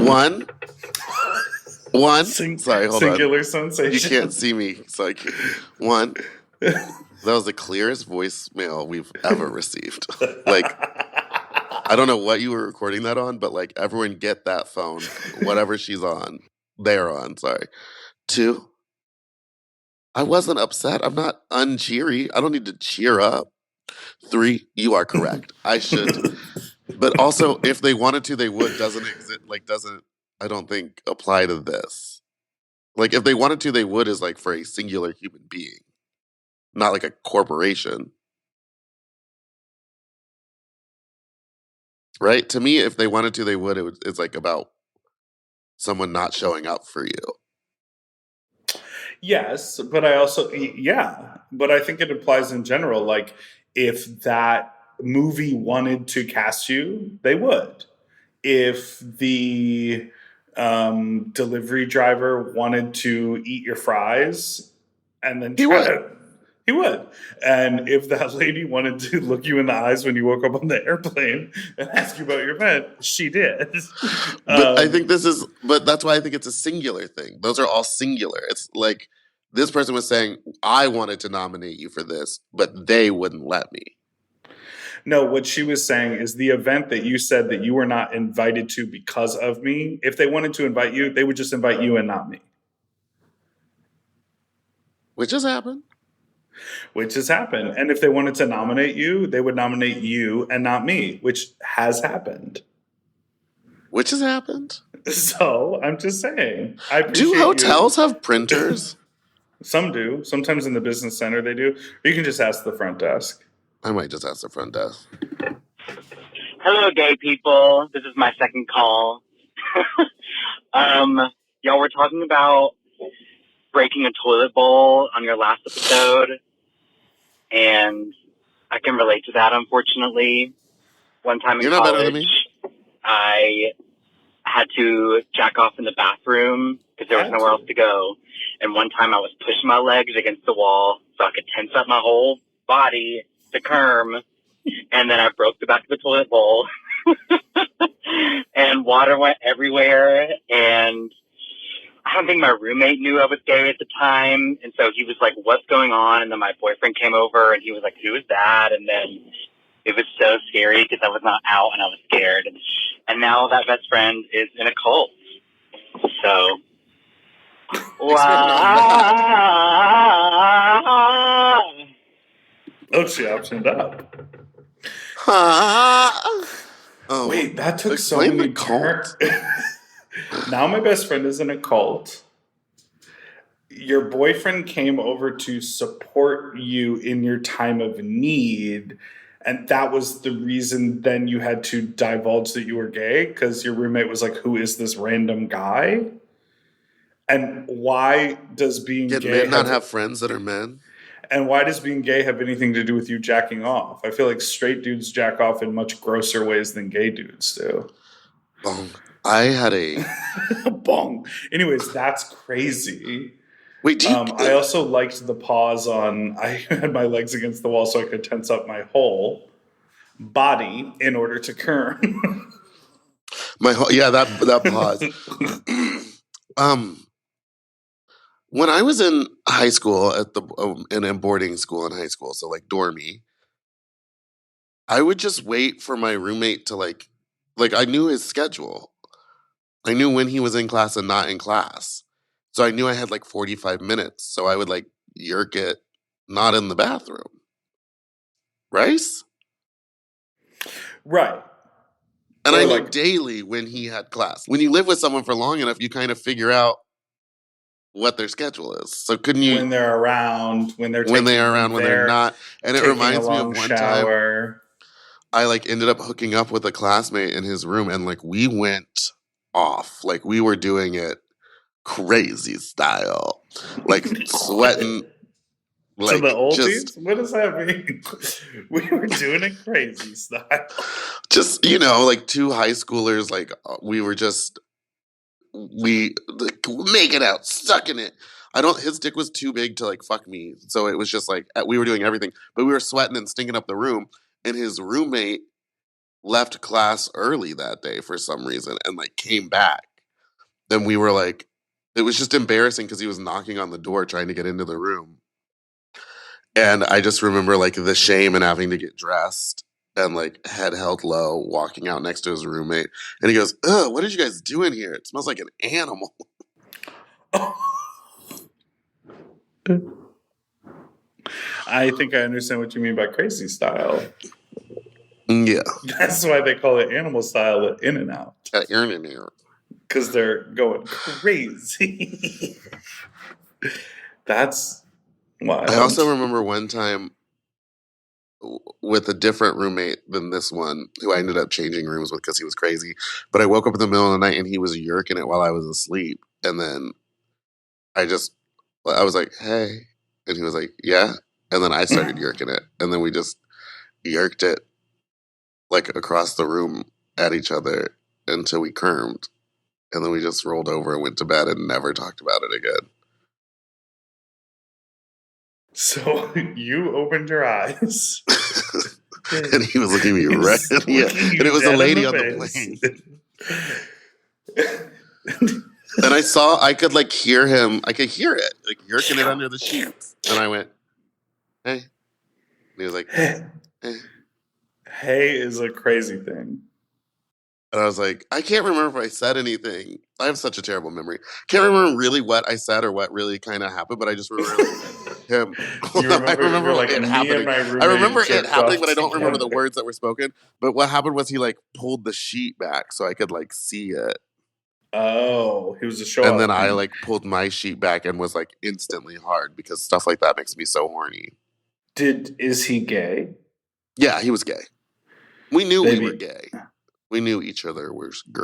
One. Sorry, hold Singular on. sensation. You can't see me, so I can't. One. That was the clearest voicemail we've ever received. Like, I don't know what you were recording that on, but like, everyone get that phone, whatever she's on. They're on, sorry. 2. I wasn't upset. I'm not uncheery. I don't need to cheer up. 3, you are correct. I should. But also, if they wanted to, they would. Doesn't, I don't think, apply to this. Like, if they wanted to, they would is like for a singular human being, not like a corporation. Right? To me, if they wanted to, they would. It's like about someone not showing up for you. Yes, but I also, but I think it applies in general. Like, if that movie wanted to cast you, they would. If the delivery driver wanted to eat your fries and then he would. And if that lady wanted to look you in the eyes when you woke up on the airplane and ask you about your event, she did. But I think but that's why I think it's a singular thing. Those are all singular. It's like this person was saying, I wanted to nominate you for this, but they wouldn't let me. No, what she was saying is the event that you said that you were not invited to because of me, if they wanted to invite you, they would just invite you and not me. Which has happened. Which has happened. And if they wanted to nominate you, they would nominate you and not me, which has happened. Which has happened. So I'm just saying. I Do appreciate hotels have printers? Some do. Sometimes in the business center they do. Or you can just ask the front desk. I might just ask the front desk. Hello, gay people. This is my second call. Y'all were talking about breaking a toilet bowl on your last episode, and I can relate to that, unfortunately. One time in You're not better than college, me. I had to jack off in the bathroom because there was nowhere else to go. And one time I was pushing my legs against the wall so I could tense up my whole body to kerm, and then I broke the back of the toilet bowl. And water went everywhere, and I don't think my roommate knew I was gay at the time, and so he was like, what's going on? And then my boyfriend came over, and he was like, who is that? And then it was so scary because I was not out, and I was scared. And now that best friend is in a cult. So, Oh, she optioned up. Oh, Wait, that took so explain many the cult. turns. Now my best friend is in a cult. Your boyfriend came over to support you in your time of need, and that was the reason then you had to divulge that you were gay, because your roommate was like, who is this random guy? And why does being Can gay men not have friends that are men? And why does being gay have anything to do with you jacking off? I feel like straight dudes jack off in much grosser ways than gay dudes do. Bong. I had a Bong. Anyways, that's crazy. wait. Do you? I also liked the pause on I had my legs against the wall so I could tense up my whole body in order to kerm. that pause. When I was in high school in a boarding school in high school, so like dormy, I would just wait for my roommate to like I knew his schedule. I knew when he was in class and not in class. So I knew I had like 45 minutes. So I would like yerk it not in the bathroom. Rice? Right. And Or I knew like- daily when he had class. When you live with someone for long enough, you kind of figure out what their schedule is. So couldn't you when they're around, when they're when they are around, when they're not? And it taking reminds a me of long one shower. time I like ended up hooking up with a classmate in his room, and like we went off. Like we were doing it crazy style. Like sweating like to the oldies? just What does that mean? We were doing it crazy style. just like two high schoolers, like we were just we like, making out, sucking it. His dick was too big to like fuck me. So it was just like we were doing everything, but we were sweating and stinking up the room. And his roommate left class early that day for some reason and like came back. Then we were like, it was just embarrassing because he was knocking on the door trying to get into the room. And I just remember like the shame and having to get dressed and like head held low, walking out next to his roommate. And he goes, ugh, what did you guys do in here? It smells like an animal. I think I understand what you mean by crazy style. Yeah. That's why they call it animal style at In-N-Out. Because they're going crazy. That's wild. I also remember one time with a different roommate than this one, who I ended up changing rooms with because he was crazy. But I woke up in the middle of the night and he was yerking it while I was asleep. And then I was like, hey. And he was like, yeah. And then I started yerking it. And then we just yerked it like across the room at each other until we kermed. And then we just rolled over and went to bed and never talked about it again. So you opened your eyes. And he was looking at me right. Yeah. And it was a lady on the plane. And I could like hear him. I could hear it, like yerking it under the sheets. And I went, hey. And he was like, hey. Hey is a crazy thing. And I was like, I can't remember if I said anything. I have such a terrible memory. Can't remember really what I said or what really kind of happened, but I just remember like him. You I remember you're remember like, it me and happening. my I remember roommate it jerked happening, off but I don't remember the together. words that were spoken. But what happened was he like pulled the sheet back so I could like see it. Oh, he was a show And then off I king. like pulled my sheet back and was like instantly hard because stuff like that makes me so horny. Is he gay? Yeah, he was gay. We knew we were Baby. gay. We knew each other was gay.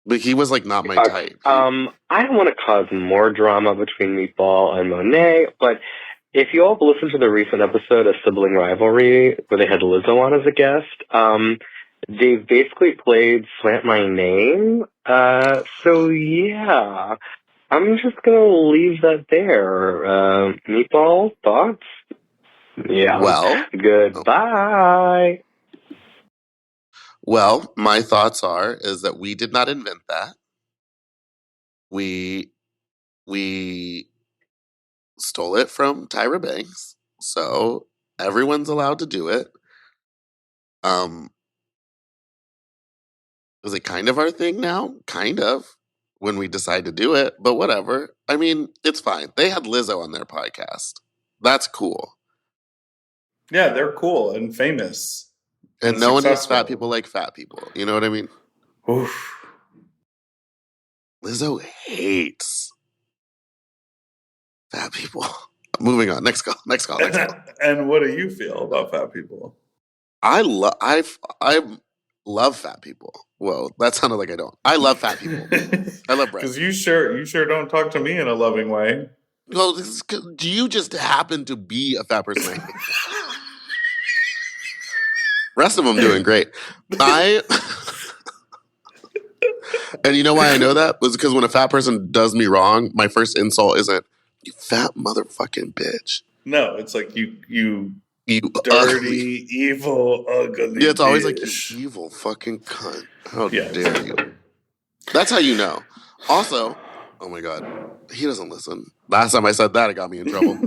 But he was like not my type. I don't want to cause more drama between Meatball and Monet, but if you all listen to the recent episode of Sibling Rivalry, where they had Lizzo on as a guest, they basically played Slant My Name. So yeah, I'm just gonna leave that there. Meatball, thoughts? Yeah. Well, Goodbye. well, my thoughts is that we did not invent that. We stole it from Tyra Banks, so everyone's allowed to do it. Is it kind of our thing now? Kind of. When we decide to do it, but whatever. I mean, it's fine. They had Lizzo on their podcast. That's cool. Yeah, they're cool and famous And and no one hates fat successful. people like fat people. You know what I mean? Oof. Lizzo hates fat people. Moving on. Next call. And what do you feel about fat people? I love fat people. Whoa, that sounded like I don't. I love fat people. I love bread. Because you sure don't talk to me in a loving way. Well, do you just happen to be a fat person? Rest of them doing great. And you know why I know that? Was because when a fat person does me wrong, my first insult isn't, you fat motherfucking bitch. No, it's like you You dirty, evil, ugly. Yeah, it's always like, bitch. you evil fucking cunt. How Yes. dare you? That's how you know. Also, oh my God, he doesn't listen. Last time I said that, it got me in trouble.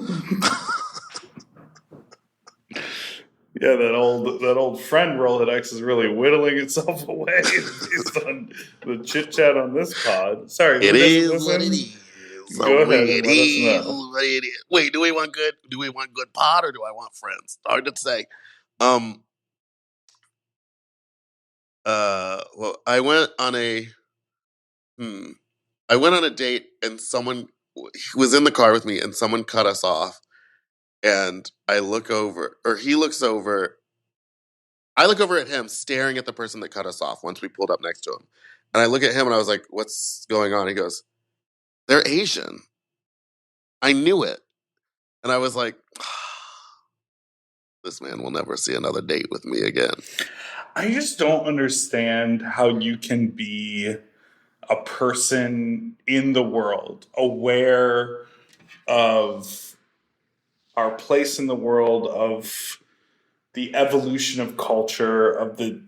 Yeah, that old friend Rolodex is really whittling itself away based on the chit chat on this pod. Sorry, who It doesn't is listen? what it is. Go ahead and let us know. What it is. Wait, do we want good pod or do I want friends? Hard to say. Well, I went on a date and someone was in the car with me and someone cut us off. And I look over, or he looks over. I look over at him, staring at the person that cut us off once we pulled up next to him. And I look at him and I was like, what's going on? He goes, they're Asian. I knew it. And I was like, this man will never see another date with me again. I just don't understand how you can be a person in the world aware of our place in the world, of the evolution of culture, of the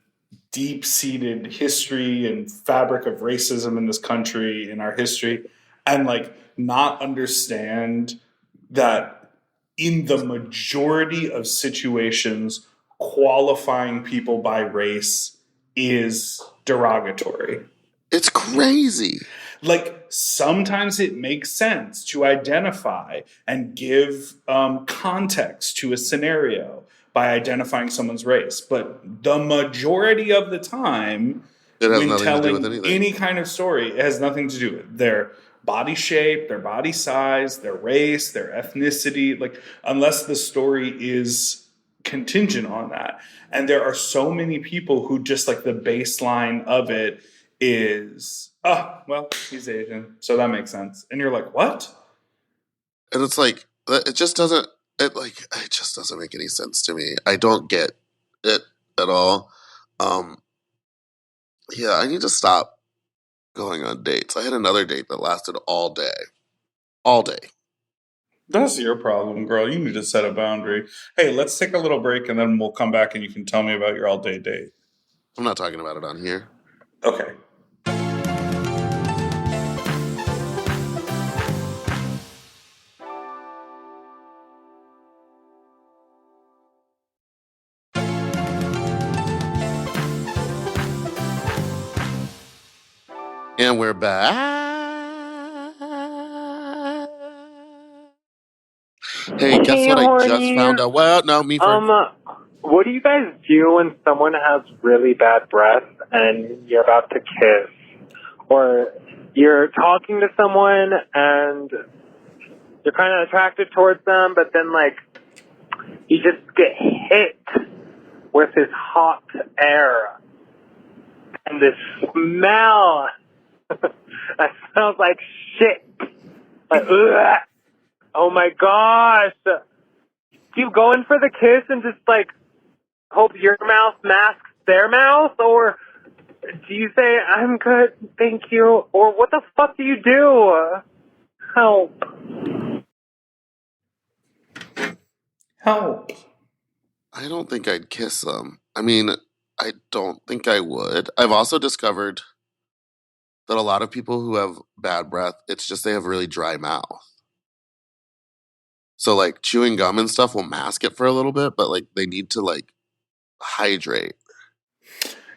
deep-seated history and fabric of racism in this country, in our history, and like not understand that in the majority of situations, qualifying people by race is derogatory. It's crazy. Like sometimes it makes sense to identify and give context to a scenario by identifying someone's race, but the majority of the time, It has when nothing to do with telling anything. any kind of story, it has nothing to do with their body shape, their body size, their race, their ethnicity. Like unless the story is contingent on that, and there are so many people who just like the baseline of it is, oh, well, he's Asian, so that makes sense. And you're like, what? And it's like, it just doesn't make any sense to me. I don't get it at all. Yeah, I need to stop going on dates. I had another date that lasted all day. All day. That's your problem, girl. You need to set a boundary. Hey, let's take a little break and then we'll come back and you can tell me about your all day date. I'm not talking about it on here. Okay. And we're back. Hey, guess Hey, what I just horny. found out? Well, no, me first. What do you guys do when someone has really bad breath and you're about to kiss? Or you're talking to someone and you're kind of attracted towards them, but then, like, you just get hit with this hot air and this smell that smells like shit. Like, ugh. Oh my gosh. Do you go in for the kiss and just, like, hope your mouth masks their mouth? Or do you say, I'm good, thank you? Or what the fuck do you do? Help. Help. I don't think I'd kiss them. I mean, I don't think I would. I've also discovered that a lot of people who have bad breath, it's just they have really dry mouth. So like chewing gum and stuff will mask it for a little bit, but like they need to like hydrate.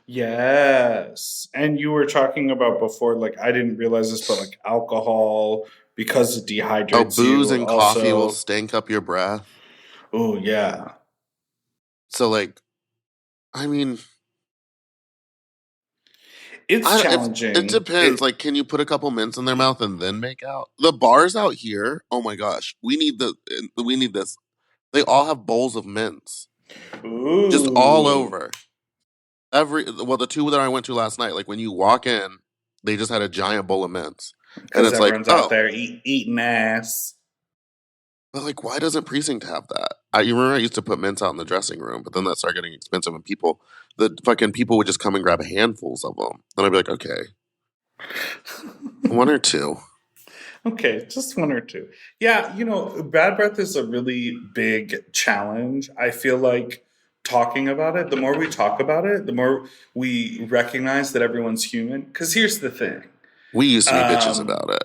Yes. And you were talking about before, like, I didn't realize this, but like alcohol, because it Oh, dehydrates booze you, and coffee will also. stink up your breath. Oh, yeah. So like, I mean, It's if it challenging. depends. Like, can you put a couple mints in their mouth and then make out? The bars out here, oh my gosh, we need this. They all have bowls of mints, just all Ooh. over. The two that I went to last night, like when you walk in, they just had a giant bowl of mints, and Because it's like, everyone's out oh, there eating ass. but like, why doesn't precinct have that? You remember I used to put mints out in the dressing room, but then that started getting expensive, and the fucking people would just come and grab handfuls of them, and I'd be like, okay, one or two. Okay, just one or two. Yeah, bad breath is a really big challenge. I feel like talking about it, the more we talk about it, the more we recognize that everyone's human. Because here's the thing. We used to be bitches Um, about it.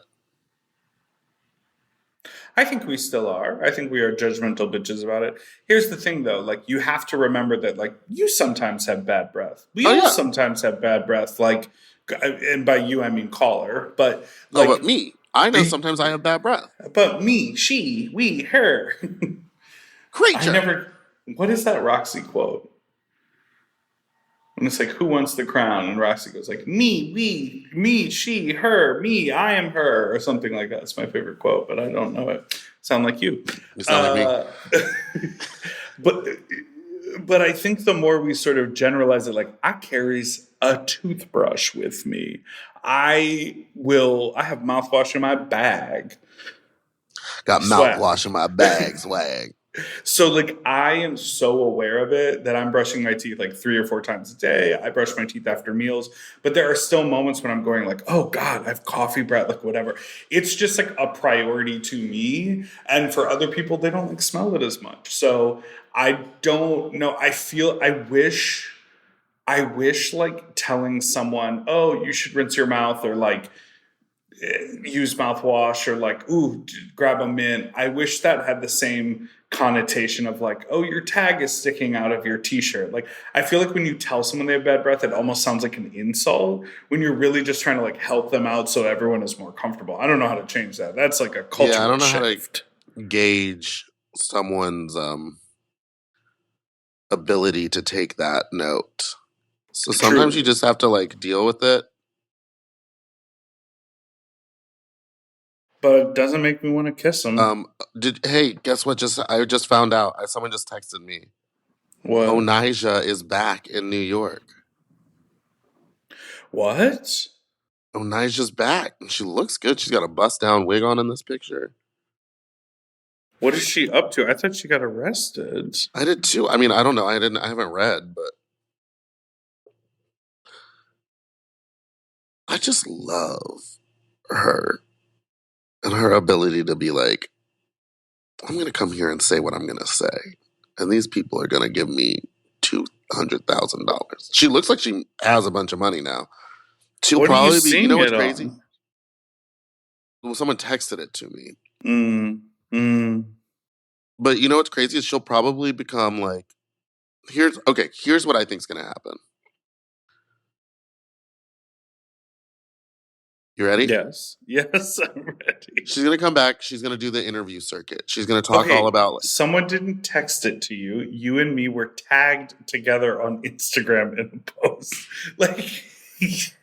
I think we still are. I think we are judgmental bitches about it. Here's the thing, though. Like, you have to remember that, like, you sometimes have bad breath. We Oh all yeah. sometimes have bad breath. Like, and by you, I mean caller. But, Oh, but like, me, I know sometimes I have bad breath. but me, she, we, her. I Creature. never. What is that Roxy quote? And it's like, who wants the crown? And Roxy goes like, me, we, me, she, her, me, I am her, or something like that. It's my favorite quote, but I don't know it. Sound like you. You sound like me. But but I think the more we sort of generalize it, like, I carries a toothbrush with me. I have mouthwash in my bag. Got Swag. mouthwash in my bag, swag. So, like, I am so aware of it that I'm brushing my teeth like 3 or 4 times a day. I brush my teeth after meals, but there are still moments when I'm going like, oh God, I have coffee breath, like whatever. It's just like a priority to me. And for other people, they don't like smell it as much. So I don't know. I wish like telling someone, oh, you should rinse your mouth, or like use mouthwash, or like, ooh, grab a mint. I wish that had the same connotation of like, oh, your tag is sticking out of your t-shirt. Like, I feel like when you tell someone they have bad breath, it almost sounds like an insult when you're really just trying to like help them out so everyone is more comfortable. I don't know how to change that. That's like a cultural Yeah, I don't know shift. how to gauge someone's ability to take that note. So sometimes you Truly. just have to like deal with it. But it doesn't make me want to kiss them. Hey, guess what? I just found out. Someone just texted me. What? Onijah is back in New York. What? Onijah's back, and she looks good. She's got a bust down wig on in this picture. What is she up to? I thought she got arrested. I did too. I mean, I don't know. I haven't read, but I just love her and her ability to be like, I'm going to come here and say what I'm going to say, and these people are going to give me $200,000. She looks like she has a bunch of money now. She'll What are you probably be. You know seeing what's it crazy? on? Well, someone texted it to me. Mm. But you know what's crazy is she'll probably become like, here's what I think's going to happen. You ready? Yes. Yes, I'm ready. She's going to come back. She's going to do the interview circuit. She's going to talk all about... Someone didn't text it to you. You and me were tagged together on Instagram in a post. Like...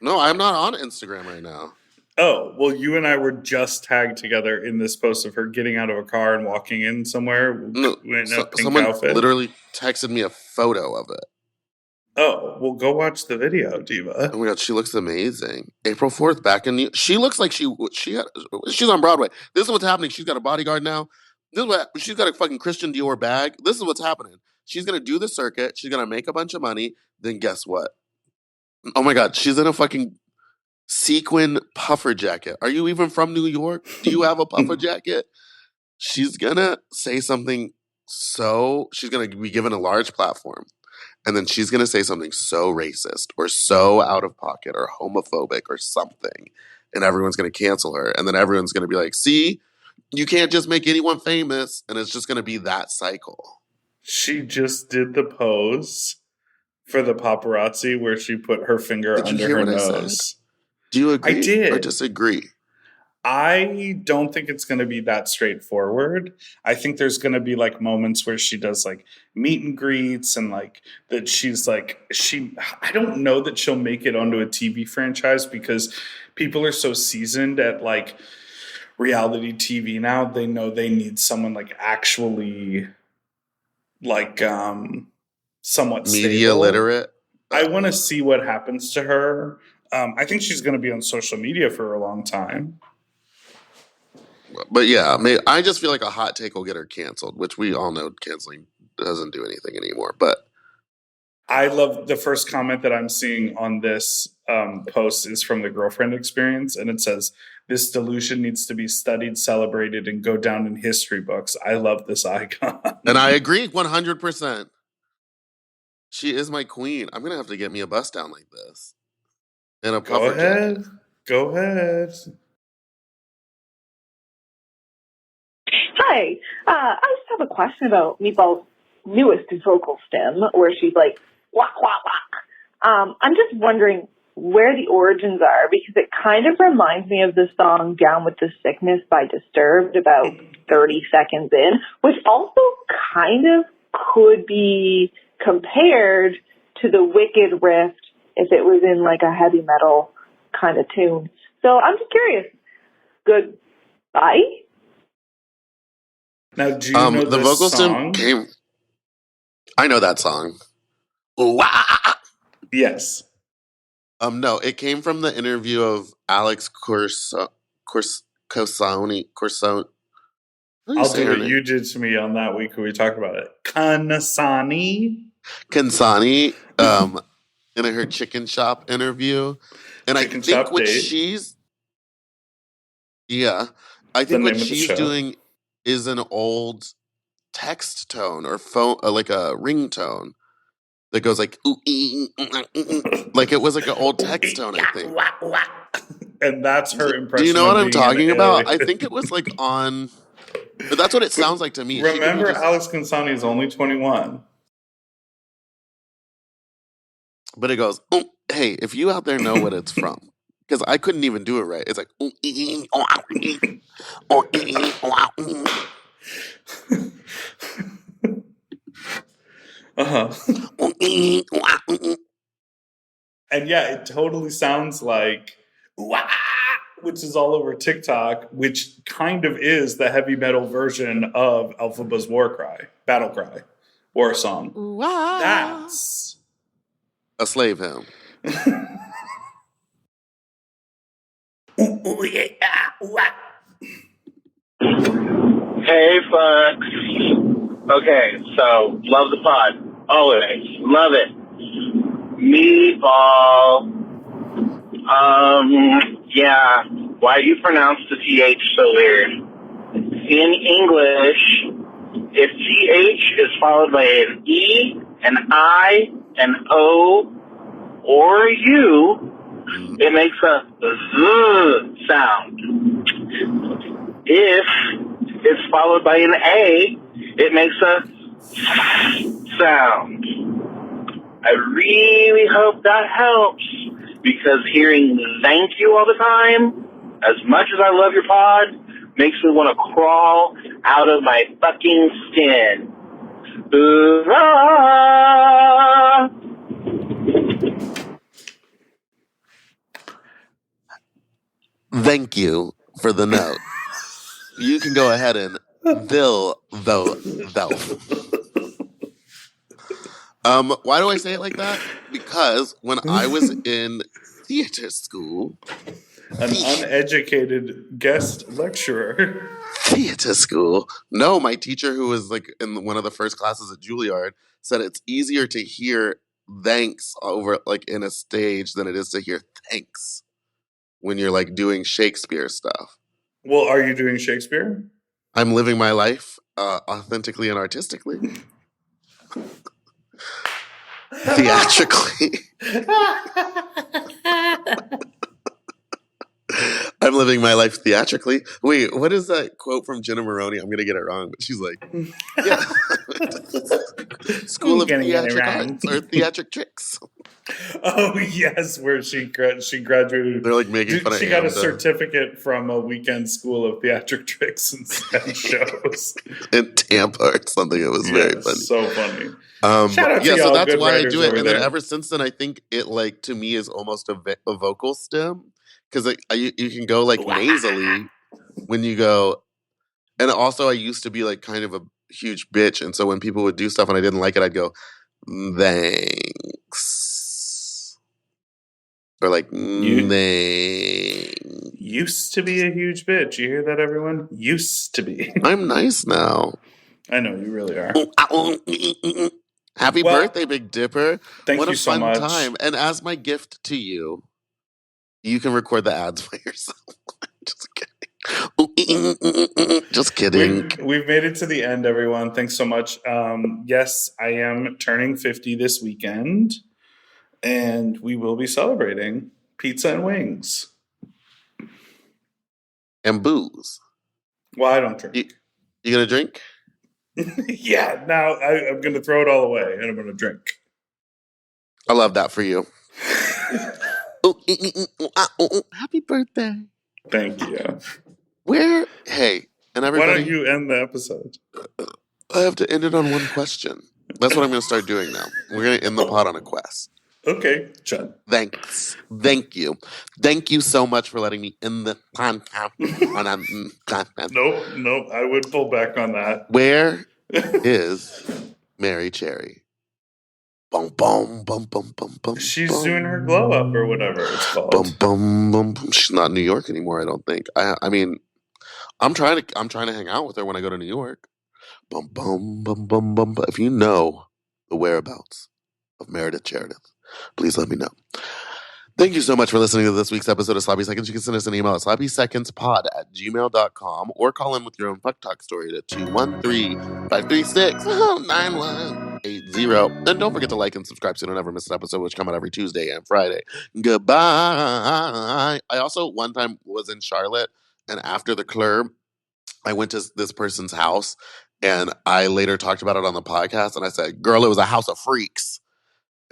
No, I'm not on Instagram right now. Oh, well, you and I were just tagged together in this post of her getting out of a car and walking in somewhere No, in a pink someone outfit. literally texted me a photo of it. Oh, well, go watch the video, Diva. Oh my God, she looks amazing. April 4th, back in she looks like she's on Broadway. This is what's happening. She's got a bodyguard now. She's got a fucking Christian Dior bag. This is what's happening. She's gonna do the circuit. She's gonna make a bunch of money. Then guess what? Oh my God, she's in a fucking sequin puffer jacket. Are you even from New York? Do you have a puffer jacket? She's gonna say something she's gonna be given a large platform. And then she's going to say something so racist or so out of pocket or homophobic or something. And everyone's going to cancel her. And then everyone's going to be like, see, you can't just make anyone famous. And it's just going to be that cycle. She just did the pose for the paparazzi where she put her finger under her nose. Do you agree I did. or disagree? I don't think it's going to be that straightforward. I think there's going to be like moments where she does like meet and greets and like that she's like, I don't know that she'll make it onto a TV franchise because people are so seasoned at like reality TV now. They know they need someone like actually like somewhat media stable. Literate. I want to see what happens to her. I think she's going to be on social media for a long time. But yeah, I just feel like a hot take will get her canceled, which we all know canceling doesn't do anything anymore. But I love the first comment that I'm seeing on this post is from the girlfriend experience. And it says, this delusion needs to be studied, celebrated, and go down in history books. I love this icon. And I agree 100%. She is my queen. I'm going to have to get me a bust down like this. And a puffer jacket. Go ahead. Hi. I just have a question about Meatball's newest vocal stem, where she's like, whack, whack, whack. I'm just wondering where the origins are, because it kind of reminds me of the song Down with the Sickness by Disturbed about 30 seconds in, which also kind of could be compared to the Wicked riff if it was in like a heavy metal kind of tune. So I'm just curious. Goodbye? Now, do you know the this vocal song? Came. I know that song. Yes. No, it came from the interview of Alex Corsoni. I'll do what you did to me on that week when we talked about it. Kansani, in her chicken shop interview. And Chicken I think Shop what Date. she's doing is an old text tone or phone, like a ringtone that goes like ooh, like it was like an old text tone, I think. And that's her impression. Do you know what of I'm being talking an about? alien. I think it was like on, but that's what it sounds like to me. Remember, Alex Kansani is only 21. But it goes, ooh, hey, if you out there know what it's from, because I couldn't even do it right. It's like, ooh, And yeah, it totally sounds like wah, which is all over TikTok, which kind of is the heavy metal version of Elphaba's battle cry, war song. Wow. That's a slave hymn. Hey, folks. Okay, so love the pod. Always. Love it. Meatball. Yeah. Why do you pronounce the TH so weird? In English, if TH is followed by an E, an I, an O, or a U, it makes a Z sound. If it's followed by an A, it makes a sound. I really hope that helps. because hearing thank you all the time, as much as I love your pod, makes me want to crawl out of my fucking skin. Hoorah! Thank you for the note. You can go ahead and thou. Why do I say it like that? Because when I was in theater school, An uneducated guest lecturer. theater school. No, my teacher, who was like in one of the first classes at Juilliard, said it's easier to hear thanks over like in a stage than it is to hear thanks when you're like doing Shakespeare stuff. Well, are you doing Shakespeare? I'm living my life authentically and artistically. Theatrically. I'm living my life theatrically. Wait, what is that quote from Jenna Maroney? I'm going to get it wrong, but she's like, yeah. School of Theatric Arts or Theatric Tricks. Oh, yes, where she graduated. They're like making fun of She got a Amanda. certificate from a weekend school of theatric tricks and shows. In Tampa or something. It was very funny. So funny. Shout out to y'all, so that's good why I writers do it. over And there. then ever since then, I think it like to me is almost a vocal stem because like you can go like nasally when you go. And also, I used to be like kind of a huge bitch, and so when people would do stuff and I didn't like it, I'd go thanks or like thanks. Used to be a huge bitch. You hear that, everyone? Used to be. I'm nice now. I know you really are. Happy birthday, Big Dipper. Thank what you a so fun much. time. And as my gift to you, you can record the ads by yourself. Just kidding. We've made it to the end, everyone. Thanks so much. Yes, I am turning 50 this weekend, and we will be celebrating pizza and wings. And booze. Well, I don't drink. You gonna drink? Yeah, now I'm going to throw it all away, and I'm going to drink. I love that for you. Happy birthday. Thank you. Hey, and everybody. Why don't you end the episode? I have to end it on one question. That's what I'm going to start doing now. We're going to end the pod on a quest. Okay, John. Thanks. Thank you. Thank you so much for letting me end the podcast. Nope. I would pull back on that. Where is Mary Cherry? Bum, bum, bum, bum, bum, bum. She's doing her glow up or whatever it's called. Bum, bum, bum, bum. She's not in New York anymore, I don't think. I mean, I'm trying to hang out with her when I go to New York. Bum, bum, bum, bum, bum. If you know the whereabouts of Meredith Meredith, please let me know. Thank you so much for listening to this week's episode of Sloppy Seconds. You can send us an email at sloppysecondspod@gmail.com or call in with your own fuck talk story to 213-536-9180. And don't forget to like and subscribe so you don't ever miss an episode, which come out every Tuesday and Friday. Goodbye. I also one time was in Charlotte, and after the club, I went to this person's house, and I later talked about it on the podcast, and I said, girl, it was a house of freaks.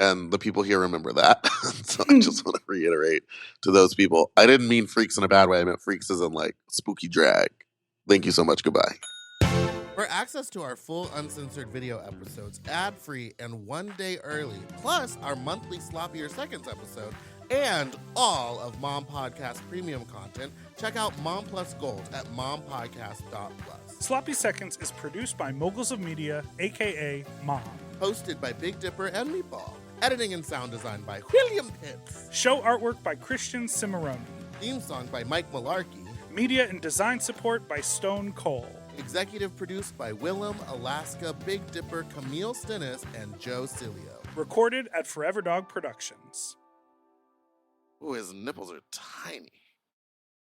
And the people here remember that. So I just want to reiterate to those people. I didn't mean freaks in a bad way. I meant freaks as in like spooky drag. Thank you so much. Goodbye. For access to our full uncensored video episodes, ad-free and 1 day early, plus our monthly Sloppier Seconds episode, and all of Mom Podcast premium content, check out Mom Plus Gold at mompodcast.plus. Sloppy Seconds is produced by Moguls of Media, a.k.a. Mom. Hosted by Big Dipper and Meatball. Editing and sound design by William Pitts. Show artwork by Christian Cimarroni. Theme song by Mike Malarkey. Media and design support by Stone Cole. Executive produced by Willem, Alaska, Big Dipper, Camille Stennis, and Joe Cilio. Recorded at Forever Dog Productions. Ooh, his nipples are tiny.